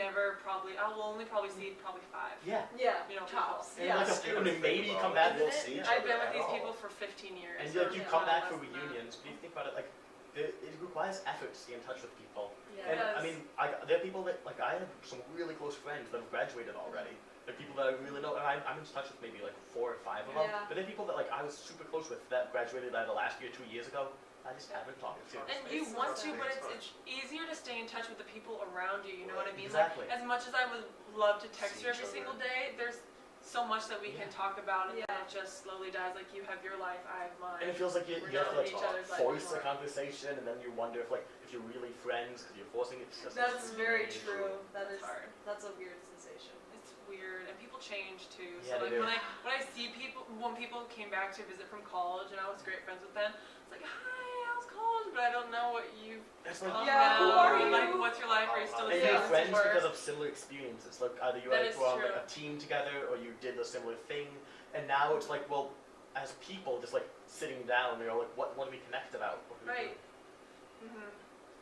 only probably see probably 5. Yeah. Yeah, You know, tops. And Yeah. like Scary and to maybe think you come about. back. We won't see each I've other been with at these all. people for 15 years. And so like you it's come not back for less than that. reunions, but you think about it, like it requires effort to stay in touch with people. Yeah. And Yes. I mean, there are people that like I have some really close friends that have graduated already. Like people that I really know, and I'm in touch with maybe like 4 or 5 of them. Yeah. But there are people that like I was super close with that graduated either last year, 2 years ago. I just haven't talked to. And you want to, but it's easier to stay in touch with the people around you, you know what I mean? Exactly. Like, as much as I would love to text See you each every single other. day, there's so much that we can talk about, and Yeah. then it just slowly dies. Like, you have your life, I have mine. And it feels like you We're have to not like in each other's life force a anymore. conversation, and then you wonder if you're really friends because you're forcing it. It's just That's very Mm. true. That It's is hard. That's a weird sensation. It's weird, and people change too. Yeah, So they like do. when I see people, when people came back to visit from college, and I was great friends with them, it's like, hi, how's college? But I don't know what you've That's like done Yeah, who now, are or, like you? what's your life? Are you still the and same? you're as friends you were? because of similar experiences. Like either you That were is on like true. a team together, or you did a similar thing, and now it's like, well, as people, just like sitting down, like, what do we connect about? What do we do? Right.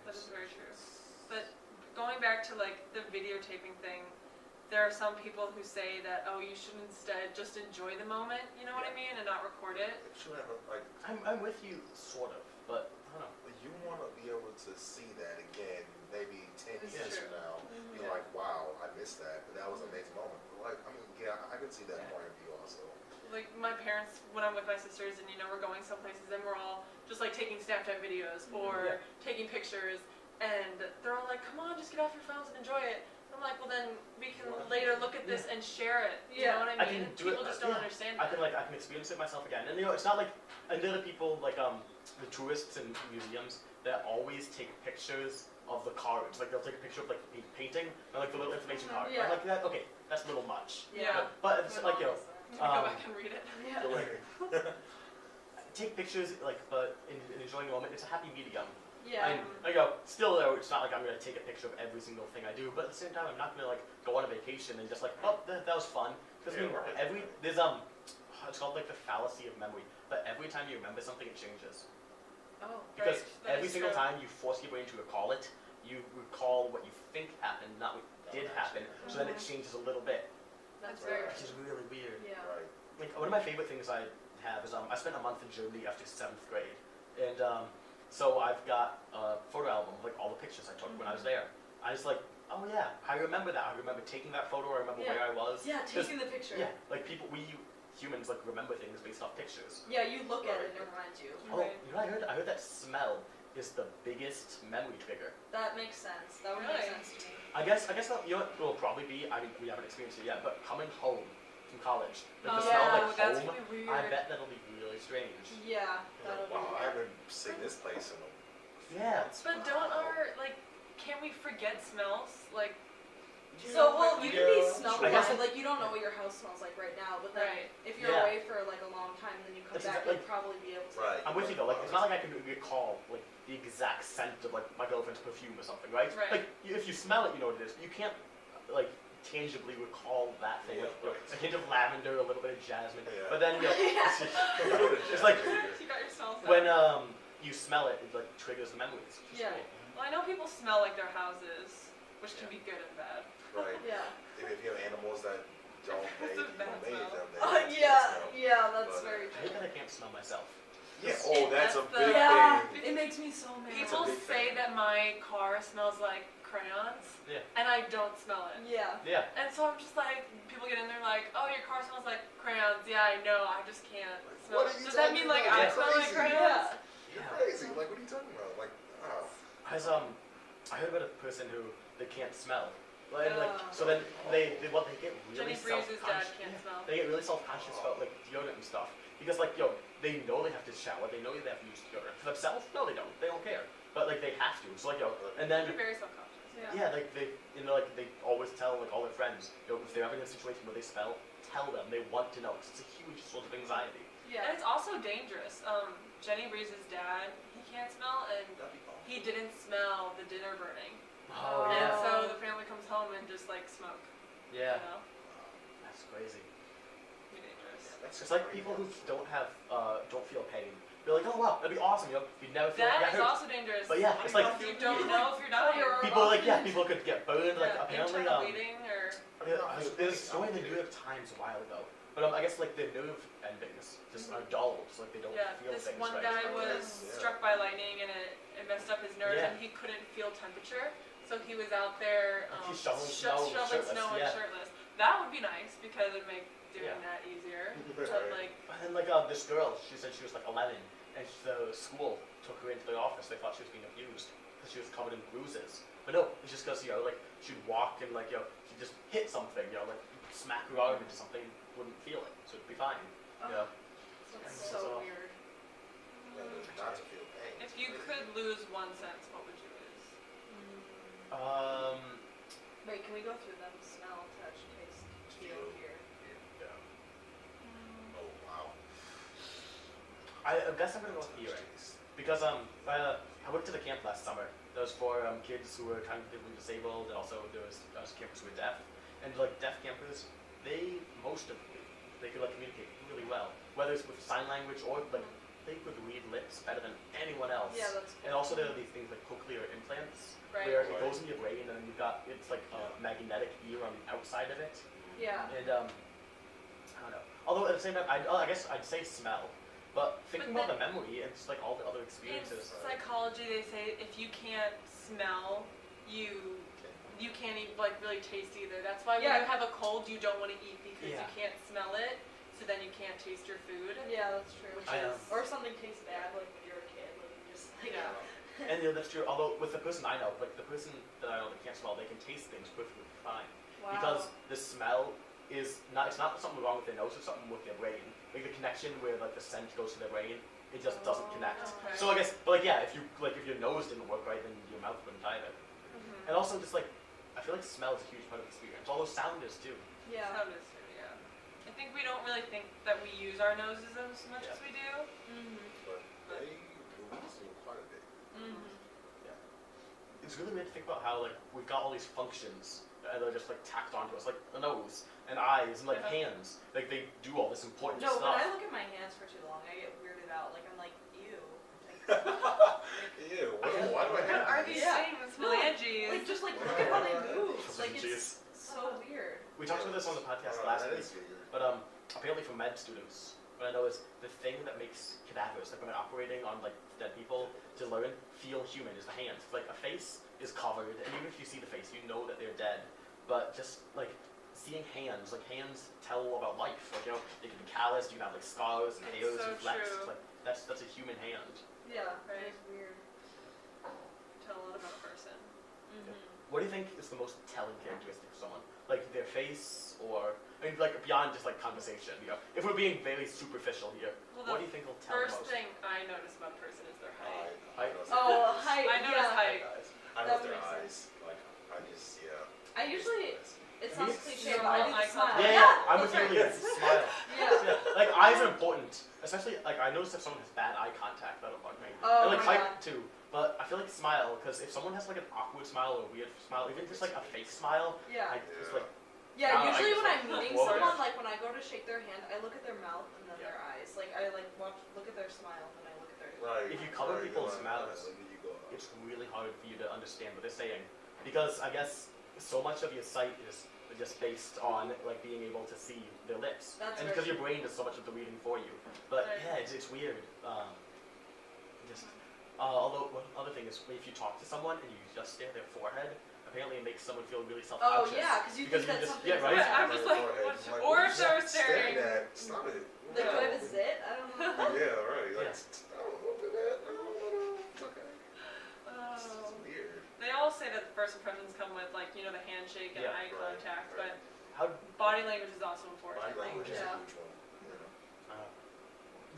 That is very true. But going back to like the videotaping thing, there are some people who say that, oh, you should instead just enjoy the moment, you know what I mean, and not record it. It should have like I'm with you, sort of, but I don't know. you want to be able to see that again, maybe 10 It's years true. from now. Mhm. You're like, wow, I missed that, but that was an amazing moment. But like, I mean, yeah, I can see that Yeah. point of view also. Like my parents, when I'm with my sisters and we're going some places and we're all just like taking Snapchat videos or taking pictures, and they're all like, come on, just get off your phones and enjoy it. I'm like, well then we can later look at this and share it. You Yeah. know what I I mean? can do it, People just don't yeah. understand I that. can experience it myself again, and it's not like, and there are people like the tourists in museums that always take pictures of the cards. Like they'll take a picture of like the painting or like the little information card. Yeah. I'm like that. Okay, that's a little much. Yeah. But it's like I'm gonna go um, back and read it. Yeah. Go ahead. take pictures like, but in enjoying the moment, it's a happy medium. Yeah. And still though, it's not like I'm gonna take a picture of every single thing I do. But at the same time, I'm not gonna like go on a vacation and just like, oh, that was fun. Because Yeah, right. there's it's called like the fallacy of memory. But every time you remember something, it changes. Oh. Because Right, that every is single true. time you force your brain to recall it, you recall what you think happened, not what did happen. So then it changes a little bit, That's Right. very which is really weird. Yeah. Right. Like one of my favorite things I have is I spent a month in Germany after 7th grade, and so I've got a photo album of like all the pictures I took when I was there. I was like, oh yeah, I remember that. I remember taking that photo. I remember Yeah. where I was. Yeah, 'Cause- taking the picture. Yeah, like we humans like remember things based off pictures. Yeah, you look at it and it reminds you. Oh, Right. you know what I heard? I heard that smell is the biggest memory trigger. That makes sense. That would make Really? sense to me. I guess that, you know what will probably be, I mean, we haven't experienced it yet, but coming home from college, like the Oh, smell of yeah, like that's home, gonna be I weird. bet that'll be really strange. Yeah, You're that'll like, wow, be I haven't seen this place in a Yeah. But don't our, like, can we forget smells? Like, So, well, you can be Yeah, smell I guess blind, like you don't know what your house smells like right now, but then Right. if you're Yeah. away for like a long time and then you come That's back, exactly- you'll probably be able to. Right. I'm with you though. Like, it's not like I can recall like the exact scent of like my girlfriend's perfume or something, right? Right. Like, if you smell it, you know what it is. But you can't like tangibly recall that thing. Yeah, Like, you know, right. a hint of lavender, a little bit of jasmine. Yeah. But then, you know, Yeah. it's like You got your smells when down. you smell it, it like triggers the memories. It's just Yeah. cool. Well, I know people smell like their houses, which can be good and bad. Right. Yeah. If you have animals that don't It's bathe, a you bad don't bathe smell. them. Then Yeah, that's But- very I hate true. that I can't smell myself. Yeah. Oh, that's a That's the- big Yeah, thing. it makes me so mad. People big say thing. that my car smells like crayons, Yeah. and I don't smell it. Yeah. Yeah. And so I'm just like, people get in there like, oh, your car smells like crayons. Yeah, I know. I just can't smell What it. are you Does that talking mean like about? I You're smell like crazy. crayons? You're Yeah. crazy. Like, what are you talking about? Like, oh. I heard about a person who they can't smell. Like, Oh. so then they get really Jenny Breeze's dad self-conscious. can't smell. They get really self-conscious about like deodorant and stuff because like they know they have to shower, they know they have to use deodorant for themselves. No, they don't. They don't care. But like they have to. So like and then They're very self-conscious. yeah, like they like they always tell like all their friends if they're ever in a situation where they smell, tell them. They want to know because it's a huge source of anxiety. And Yeah. it's also dangerous. Jenny Breeze's dad, he can't smell, and That'd be awful. he didn't smell the dinner burning. Oh And yeah, so the family comes home and just like smoke. yeah, You know? that's crazy. Be dangerous. That's It's like people who don't feel pain. They're like, oh wow, that'd be awesome. You'd never feel That is hurt. also dangerous. But yeah, it's like you don't know if you're dying. people people could get burned. Like apparently, internal bleeding or there's a story in the New York Times a while ago. But I guess like the nerve endings just are dulled, so like they don't yeah. feel This things one right. guy was Yeah. struck by lightning and it messed up his nerves Yeah. and he couldn't feel temperature, so he was out there He's shoveling snow shoveling shirtless, snow and yeah. shirtless. That would be nice because it'd make doing Yeah. that easier. Right. But like, And then like this girl, she said she was like 11, and the school took her into the office. They thought she was being abused because she was covered in bruises. But no, it's just because like she'd walk and like she'd just hit something, like smack her arm into something, wouldn't feel it, so it'd be fine. Oh. Yeah. That's So- so weird. Not to feel pain. if you could lose one sense, what would you lose? Wait, can we go through them? Smell, touch, taste, feel, hear. Yeah. Oh wow. I guess I'm gonna go with hearing because I went to the camp last summer. There was for kids who were cognitively disabled, and also there was campers who were deaf. And like deaf campers, most of them could like communicate really well, whether it's with sign language or like they could read lips better than anyone else. Yeah, that's cool. And also there are these things like cochlear implants, Right. where it goes in your brain and then you've got it's like a magnetic ear on the outside of it. Yeah. And I don't know. Although at the same time, I guess I'd say smell. But thinking But about the memory, it's like all the other In experiences. psychology, they say if you can't smell, you can't even like really taste either. That's why when Yeah. you have a cold, you don't want to eat because Yeah. you can't smell it. So then you can't taste your food. Yeah, that's true. Which I, is Or if something tastes bad, like when you're a kid, like you just like. yeah. And that's true. Although with the person I know, like the person that I know that can't smell, they can taste things perfectly fine Wow. because the smell is not. It's not something wrong with their nose. It's something with their brain. Like the connection where like the scent goes to their brain, it just doesn't connect. Okay. So I guess, but like yeah, if your nose didn't work right, then your mouth wouldn't either. Mhm. And also just like I feel like smell is a huge part of the experience. Although sound is too. Yeah. Sound is too, yeah. I think we don't really think that we use our noses as much as we do. Mm-hmm. But they lose quite a bit. Mm-hmm. It's really weird to think about how like we've got all these functions and they're just like tacked onto us, like the nose and eyes and like Yeah. hands. Like they do all this important No, when stuff. I look at my hands for too long, I get weirded out. Like I'm like, ew. Ew. Why do I What have are these? these Yeah. things? No, Phalanges. Like just like look at how they move. Like Jeez. it's so weird. We talked about this on the podcast Oh, last that week, is weird. but apparently for med students, what I know is the thing that makes cadavers, like when they're operating on like dead people, to learn feel human is the hands. Like a face is covered, and even if you see the face, you know that they're dead. But just like seeing hands, like hands tell about life. Like they can be calloused, you can have like scars and It's hairs so and flecks. true. It's like that's a human hand. Yeah. Right. It's weird. Tell a lot about a person. Mm-hmm. What do you think is the most telling characteristic of someone? Like their face, or I mean, like beyond just like conversation. If we're being very superficial here, Well, what the do you think will tell the first most? thing I notice about a person is their height. Height. Oh, height. I notice yeah. height. I That know their makes eyes. Like I just I usually it sounds Me- cliche, No, but I do eye the smile. contact. Yeah, I'm with That's you, right. Leah. Smile. Yeah. Yeah, like eyes are important, especially like I notice if someone has bad eye contact, that'll bug me. Oh and like my height God. too, but I feel like smile because if someone has like an awkward smile or a weird smile, even just like a fake smile, Yeah. I just like Yeah, I usually just, when like, I'm meeting whoa, someone, yeah. like when I go to shake their hand, I look at their mouth and then Yeah. their eyes. Like I like look at their smile and then I look at their. Right. If you cover right, people's right, mouths, right, you go up. it's really hard for you to understand what they're saying because I guess so much of your sight is just based on like being able to see their lips, That's and very because your true. brain does so much of the reading for you. But Right. yeah, it's weird. Just although one other thing is if you talk to someone and you just stare at their forehead, apparently it makes someone feel really Oh self-conscious. yeah, because you Because think you that just- something. yeah, right? Yeah, I'm just like, Forehead. what- I'm like, or what if are they're you staring. at? Stop it. Like, do I have a zit? I don't know. Yeah, right. Like, Yeah. I don't know about that. I don't know. It's okay. It's Oh. weird. They all say that the first impressions come with like, you know, the handshake and Yeah. eye Right, contact, right. How but body language is also important. Body I think. language is Yeah. a huge one. You know.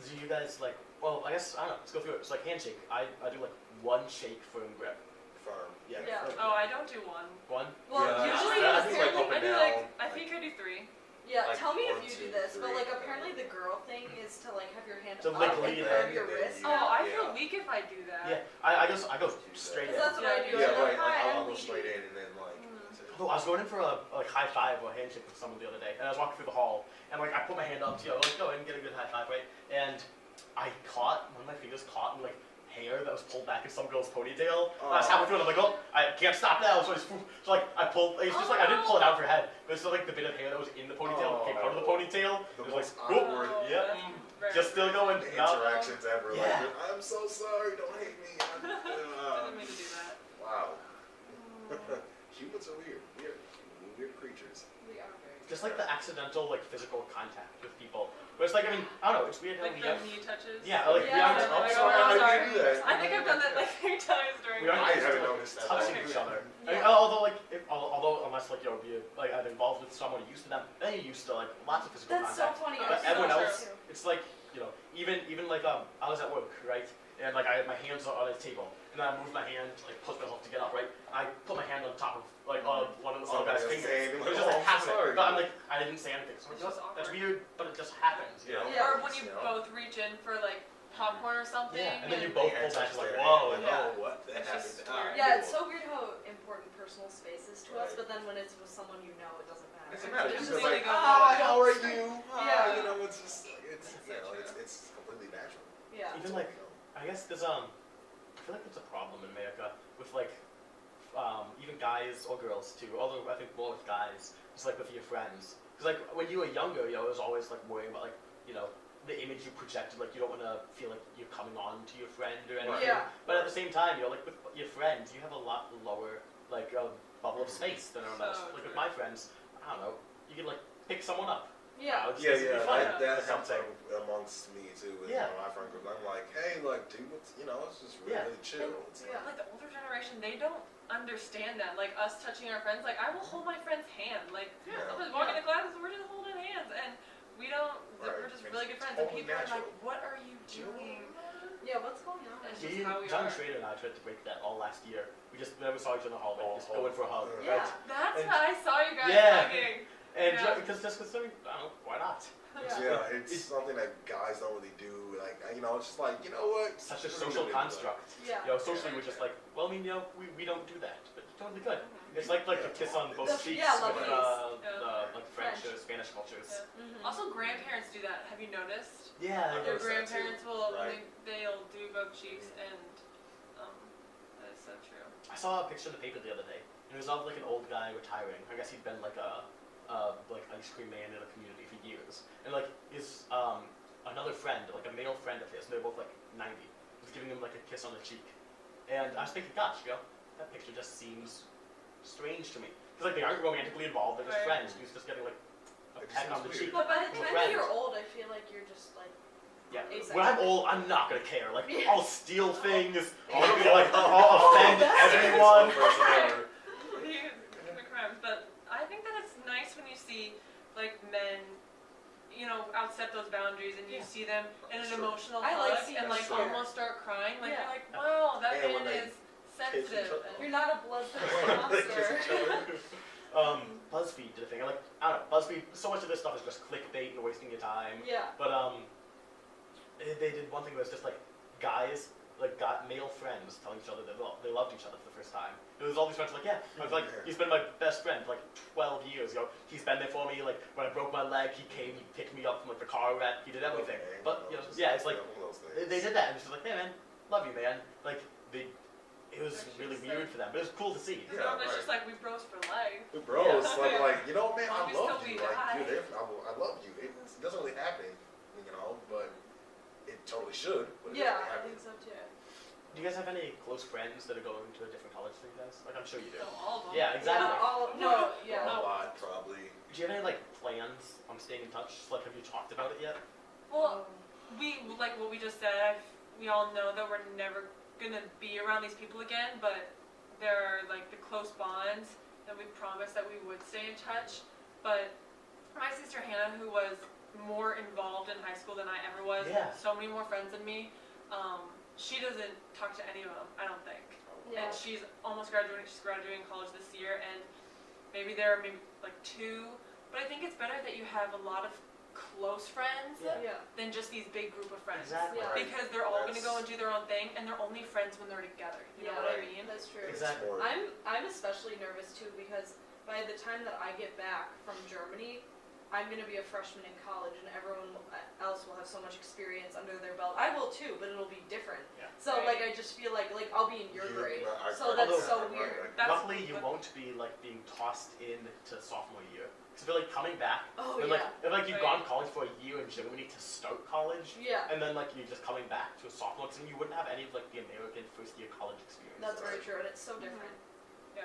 do you guys like? Well, I guess I don't know. Let's go through it. It's like handshake. I do like one shake, firm grip. Firm. Yeah. Oh, I don't do one. One. Well, Yeah, usually I it's do like up I and do down. like, I think I do 3. yeah. like Tell me if 1, you do 2, this, but 3, like apparently the girl thing is to like have your hand To, up like, in lean front of in your and then wrist. you- Oh, I Yeah. feel weak if I do that. Yeah. I go straight in. Because that's what I do. Yeah, I'm Yeah, like, right. hi, I'll I'm go straight Leighty. in and then like. Mm. that's it. Oh, I was going in for a like high five or a handshake with someone the other day, and I was walking through the hall, and like I put my hand up to like go in and get a good high five, right? And I caught one of my fingers caught in like hair that was pulled back in some girl's ponytail. And I was halfway through, and I'm like, oh, I can't stop now. So like I pulled. It's just like I didn't pull it out of her head, but it's still like the bit of hair that was in the ponytail came out of the ponytail. The It was most like, whoop, awkward yeah, Very just still going. the No. interactions ever. Yeah. Like, I'm so sorry. Don't hate me. Didn't mean to do that. Wow. Humans are weird. Weird creatures. We are very. Just like the accidental like physical contact with people. But it's like I mean I don't know. It's weird how Like we the have. knee touches. Yeah, like we Yeah, aren't. yeah, Oh, like, sorry, oh, I sorry. didn't do that. I think I've done that like 3 times during We aren't I used haven't to, noticed that. touching Like, each other. I mean, Yeah. although like, although unless like you're like I'm involved with someone used to them, then you're used to like lots of physical That's so contact. funny. But That's everyone so else, Too. it's like even like I was at work, right, and like I had my hands on a table, and then I moved my hand to like push myself to get up, right. I put my hand on top of like one of the other guy's Somebody fingers. saying, It was just "Oh, like I'm happening. sorry." But I'm like I didn't say anything. So I'm It's like, just "Oh, that's awkward. weird, but it just happens. You know? Yeah. Or when you You know? both reach in for like popcorn or something. Yeah, and then you and- both Hands pull back touch like their whoa. hand, Yeah. oh, what? That It's happened. just weird. Yeah, it's so weird how important personal space is to us, Right. but then when it's with someone you know, it doesn't matter. It doesn't matter. It's It's just just like, like, hi, oh, how are you? Hi, Yeah. you know, it's just, it's, It's you know, so it's completely natural. Yeah. Even like I guess there's I feel like there's a problem in America with like even guys or girls too. Although I think more with guys, just like with your friends. Because like when you were younger, you know, it was always like worrying about like the image you projected. Like you don't want to feel like you're coming on to your friend or anything. Yeah. But at the same time, like with your friends, you have a lot lower like bubble of space than everyone else. So Like with true. my friends, I don't know, you can like pick someone up. Yeah. It's Yeah, just yeah, be fun. that Something. happens amongst me too with Yeah. my friend group. I'm like, hey, like, dude, what's, it's just really, Yeah. really chill. It's Yeah. Like the older generation, they don't understand that. Like us touching our friends, like I will hold my friend's hand. Like Yeah. I'm just walking to classes, we're just holding hands, and we don't. Right. We're just really good friends. It's And people are totally like, "What are you doing?" Yeah, what's going on? It's Yeah, just how we John are. Schrader and I tried to break that all last year. We just never saw each other in the hallway, Oh, just going for a hug, yeah. right? That's And- how I saw you guys Yeah. hugging. And Yeah. because I don't know, why not? Yeah. Yeah, it's something that guys don't really do. Like, it's just like, you know what? Such a What are we social gonna do? construct. Yeah. Socially we're just like, well, I mean, we don't do that, but totally good. It's like Yeah. the kiss on both The- cheeks yeah, with lovelies. Yeah. like French French. or Spanish cultures. Yeah. Mm-hmm. Also, grandparents do that. Have you noticed? Yeah, I Your noticed that too. grandparents will Right. they'll do both cheeks, and that is so true. I saw a picture in the paper the other day, and it was of like an old guy retiring. I guess he'd been like a like ice cream man in a community for years, and like his another friend, like a male friend of his, and they're both like 90, was giving him like a kiss on the cheek, and I was thinking, gosh, that picture just seems strange to me, because like they aren't romantically involved, they're just Right. friends. He's just getting like a It just peck on seems the weird. cheek. But by the We're time that friends. you're old, I feel like you're just like. Yeah. asexual. When I'm old, I'm not gonna care. Like Yeah. I'll steal things. Yeah. I'll be like, I'll offend that's everyone. The crimes, but I think that it's nice when you see like men, outstep those boundaries, and you Yeah. see them in an Sure. emotional I like hug seeing and that like too. almost start crying. Like Yeah. you're like, wow, that And when man they is sensitive. other. and- You're not a bloodthirsty They kiss monster. each other. BuzzFeed did a thing. And like, I don't know, BuzzFeed, so much of this stuff is just clickbait and wasting your time. Yeah. But they did one thing where it's just like guys, like got male friends telling each other that they loved each other for the first time. It was all these friends like, yeah, I was like, he's been my best friend for like 12 years. You know, he's been there for me. Like when I broke my leg, he came, he picked me up from like the car wreck. He did everything. Okay, But you know, just yeah, it's like one of those they things. did that, and it's just like, hey man, love you, man. Like it was Actually, really it's weird like- for them, but it was cool to see. It's Yeah, just like we bros for life. The bros, Yeah. like, you know, man, I Long as love till you. we Like, die. you're there. I love you. It doesn't really happen, you know, but it totally should. But it Yeah, doesn't I happen. think so too. Do you guys have any close friends that are going to a different college than you guys? Like I'm sure you do. So all of them. Yeah, exactly. Yeah, A no. lot, probably. Do you have any like plans on staying in touch? Like, have you talked about it yet? Well, we like what we just said. We all know that we're never gonna be around these people again, but there are like the close bonds that we promised that we would stay in touch. But my sister Hannah, who was more involved in high school than I ever was, Yeah. so many more friends than me, she doesn't talk to any of them, I don't think. Yeah. And she's almost graduating. She's graduating college this year, and maybe there are maybe like 2. But I think it's better that you have a lot of close friends Yeah. than just these big group of friends. Exactly. Yeah. Because they're all going to That's- go and do their own thing, and they're only friends when they're together. You know what I Right. mean? That's true. Exactly. Or- I'm especially nervous too because by the time that I get back from Germany, I'm gonna be a freshman in college, and everyone else will have so much experience under their belt. I will too, but it'll be different. Yeah. So Right. like I just feel like I'll be in your grade. So that's although- so weird. That's Luckily, you but- won't be like being tossed into sophomore year. Because I feel like coming back, Oh and, yeah. like if like you've Right. gone to college for a year in Germany to start college, Yeah. and then like you're just coming back to a sophomore, so you wouldn't have any of like the American first year college experience. That's very true, and it's so different. Yeah.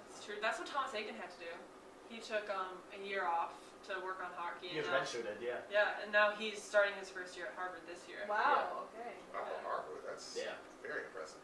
That's true. That's what Thomas Aiken had to do. He took a year off to work on hockey. He was and now- redshirted, yeah. Yeah, and now he's starting his first year at Harvard this year. Wow. Okay. Wow, Harvard, that's Yeah. very impressive.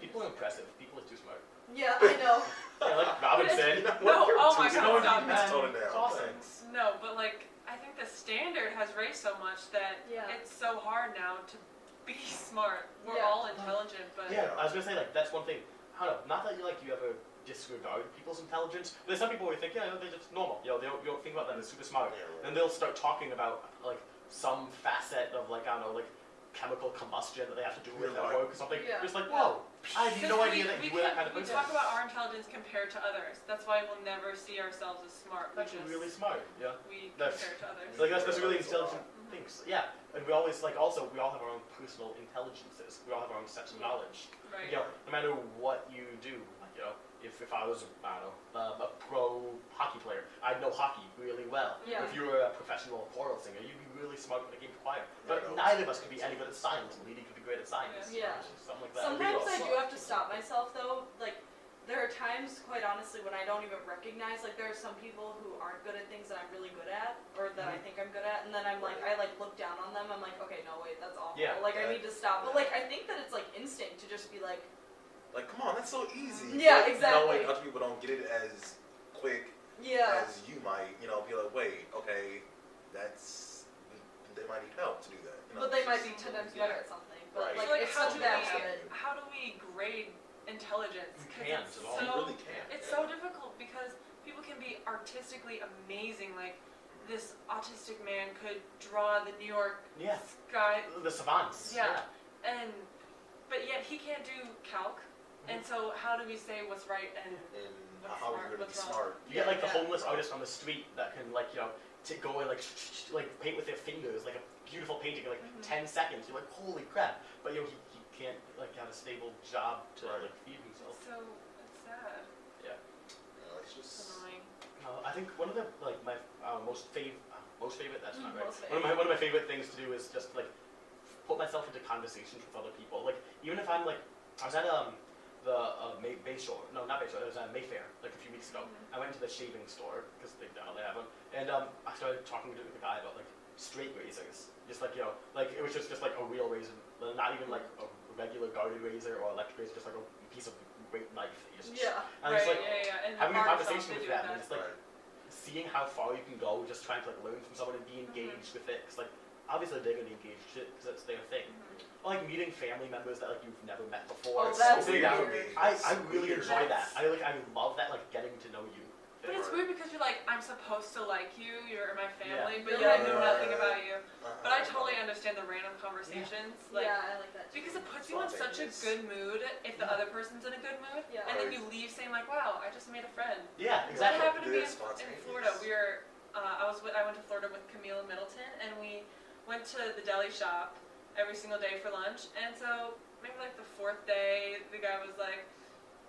People are impressive. People are too smart. Yeah, I know. Yeah, like Robinson. No, You're oh too my smart. God, stop You that. tone it down. It's awesome. Thanks. No, but like I think the standard has raised so much that Yeah. it's so hard now to be smart. We're Yeah. all intelligent, but Yeah, I was gonna say like that's one thing. I don't know. Not that you ever disregard people's intelligence. But there's some people who think, yeah, they're just normal. You know, you don't think about them as super smart. Yeah, right. Then they'll start talking about like some facet of like I don't know, like chemical combustion that they have to do with Yeah, at like- work or something. Yeah. You're just like, whoa, I had no idea that you were that kind of we person. talk about our intelligence compared to others. That's why we'll never see ourselves as smart. That's we just, really smart. Yeah. We That's- compare to others. Like that's really That's a lot. intelligent things. Yeah. And we always like also we all have our own personal intelligences. We all have our own sets of knowledge. Right. You know, no matter what you do, like, you know, if I was, I don't know, a pro hockey player, I'd know hockey really well. Yeah. If you were a professional choral singer, you'd be really smart when it came to choir. But Yeah, no. neither of us could be any good at science, and Leighty could be great at science. Yeah. Something like that. Sometimes all I do suck. have to stop myself though. Like there are times, quite honestly, when I don't even recognize. Like there are some people who aren't good at things that I'm really good at, or that I think I'm good at, and then I'm like, I like look down on them. I'm like, okay, no, wait, that's awful. Yeah. Like I Yeah. need to stop. But like I think that it's like instinct to just be like, Like, come on, that's so easy. Yeah, But exactly. Knowing other people don't get it as quick yeah, as you might, you know, be like, wait, okay, they might need help to do that. You know, but they might be it's 10 times just- better at something. But Right. like So, like, it's how such a do bad we- habit. How do we grade intelligence? You 'Cause can't it's at all. You so- really can't. It's yeah. so difficult because people can be artistically amazing. Like this autistic man could draw the New York Yeah. sky, The savants. Yeah. but yet he can't do calc. And so how do we say what's right and And What's how are smart, you going to be what's wrong? smart? You get like the Yeah. homeless artist on the street that can like you know go and like paint with their fingers like a beautiful painting in like Mhm. 10 seconds. You're like holy crap! But you know he can't like have a stable job to Right. like feed himself. so it's sad. You know, it's It's just. annoying. I think one of the like my most favorite that's not right. Most One of my favorite things to do is just like put myself into conversations with other people. Like even if I'm like I was at Bayshore, no not Bayshore, it was at Mayfair like a few weeks ago. I went to the shaving store because they have them, and I started talking to the guy about like straight razors, just like you know like it was just like a real razor, not even like a regular guarded razor or electric razor, just like a piece of great knife that you just Yeah. and Right, it's like yeah. And the having a barbershop, conversation they with do them, that. and it's like Right. seeing how far you can go, just trying to like learn from someone and be engaged with it. Cause like obviously they're gonna be engaged because it's their thing. Or like meeting family members that like you've never met before. Oh, It's that's so weird. weird. I It's really weird. enjoy that. That's- I love that like getting to know you. But it's weird because you're like, I'm supposed to like you, you're my family, Yeah. but Yeah. yet I know nothing about you. Uh-huh. But I totally understand the random conversations. Like, yeah, I like that too. because it puts you in such a Spontaneous. good mood if the other person's in a good mood, Yeah. and then you leave saying like, wow, I just made a friend. Yeah, That exactly. happened to It me is in spontaneous. Florida. We were, I went to Florida with Camille and Middleton, and we went to the deli shop every single day for lunch. And so maybe like the fourth day, the guy was like,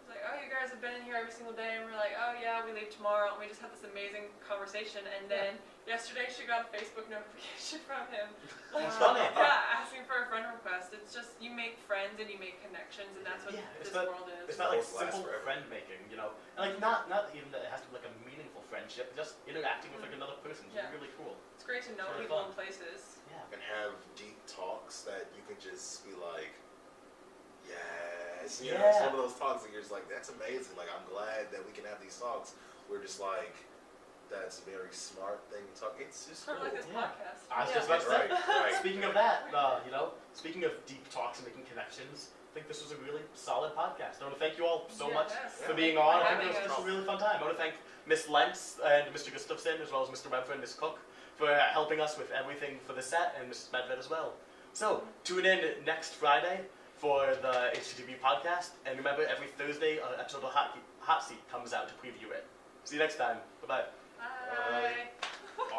oh, you guys have been in here every single day, and we're like, oh yeah, we leave tomorrow, and we just had this amazing conversation. And then yesterday, she got a Facebook notification from him. That's funny. Yeah, asking for a friend request. It's just you make friends and you make connections, and that's what Yeah, this it's that- world is. It's not like Both last simple forever. friend making, you know, and like not even that it has to be like a meaningful friendship. Just interacting with like another person is Yeah. really cool. It's great to know It's really people fun. in places. Yeah. And have deep talks that you can just be like, yes. You know, Yeah. some of those talks that you're just like, that's amazing. Like, I'm glad that we can have these talks. We're just like, that's a very smart thing to talk. It's just Sort cool. of like this Yeah. podcast. I was Yeah. just about to say. Right, right. Speaking of that, you know, speaking of deep talks and making connections, I think this was a really solid podcast. I want to thank you all so much Yes. for being on. I think Having it was us. just a really fun time. I want to thank Miss Lentz and Mr. Gustafson, as well as Mr. Webber and Miss Cook, for helping us with everything for the set, and Mrs. Medved as well. So, tune in next Friday for the HTTV podcast, and remember, every Thursday, an episode of Hot Seat comes out to preview it. See you next time. Bye-bye.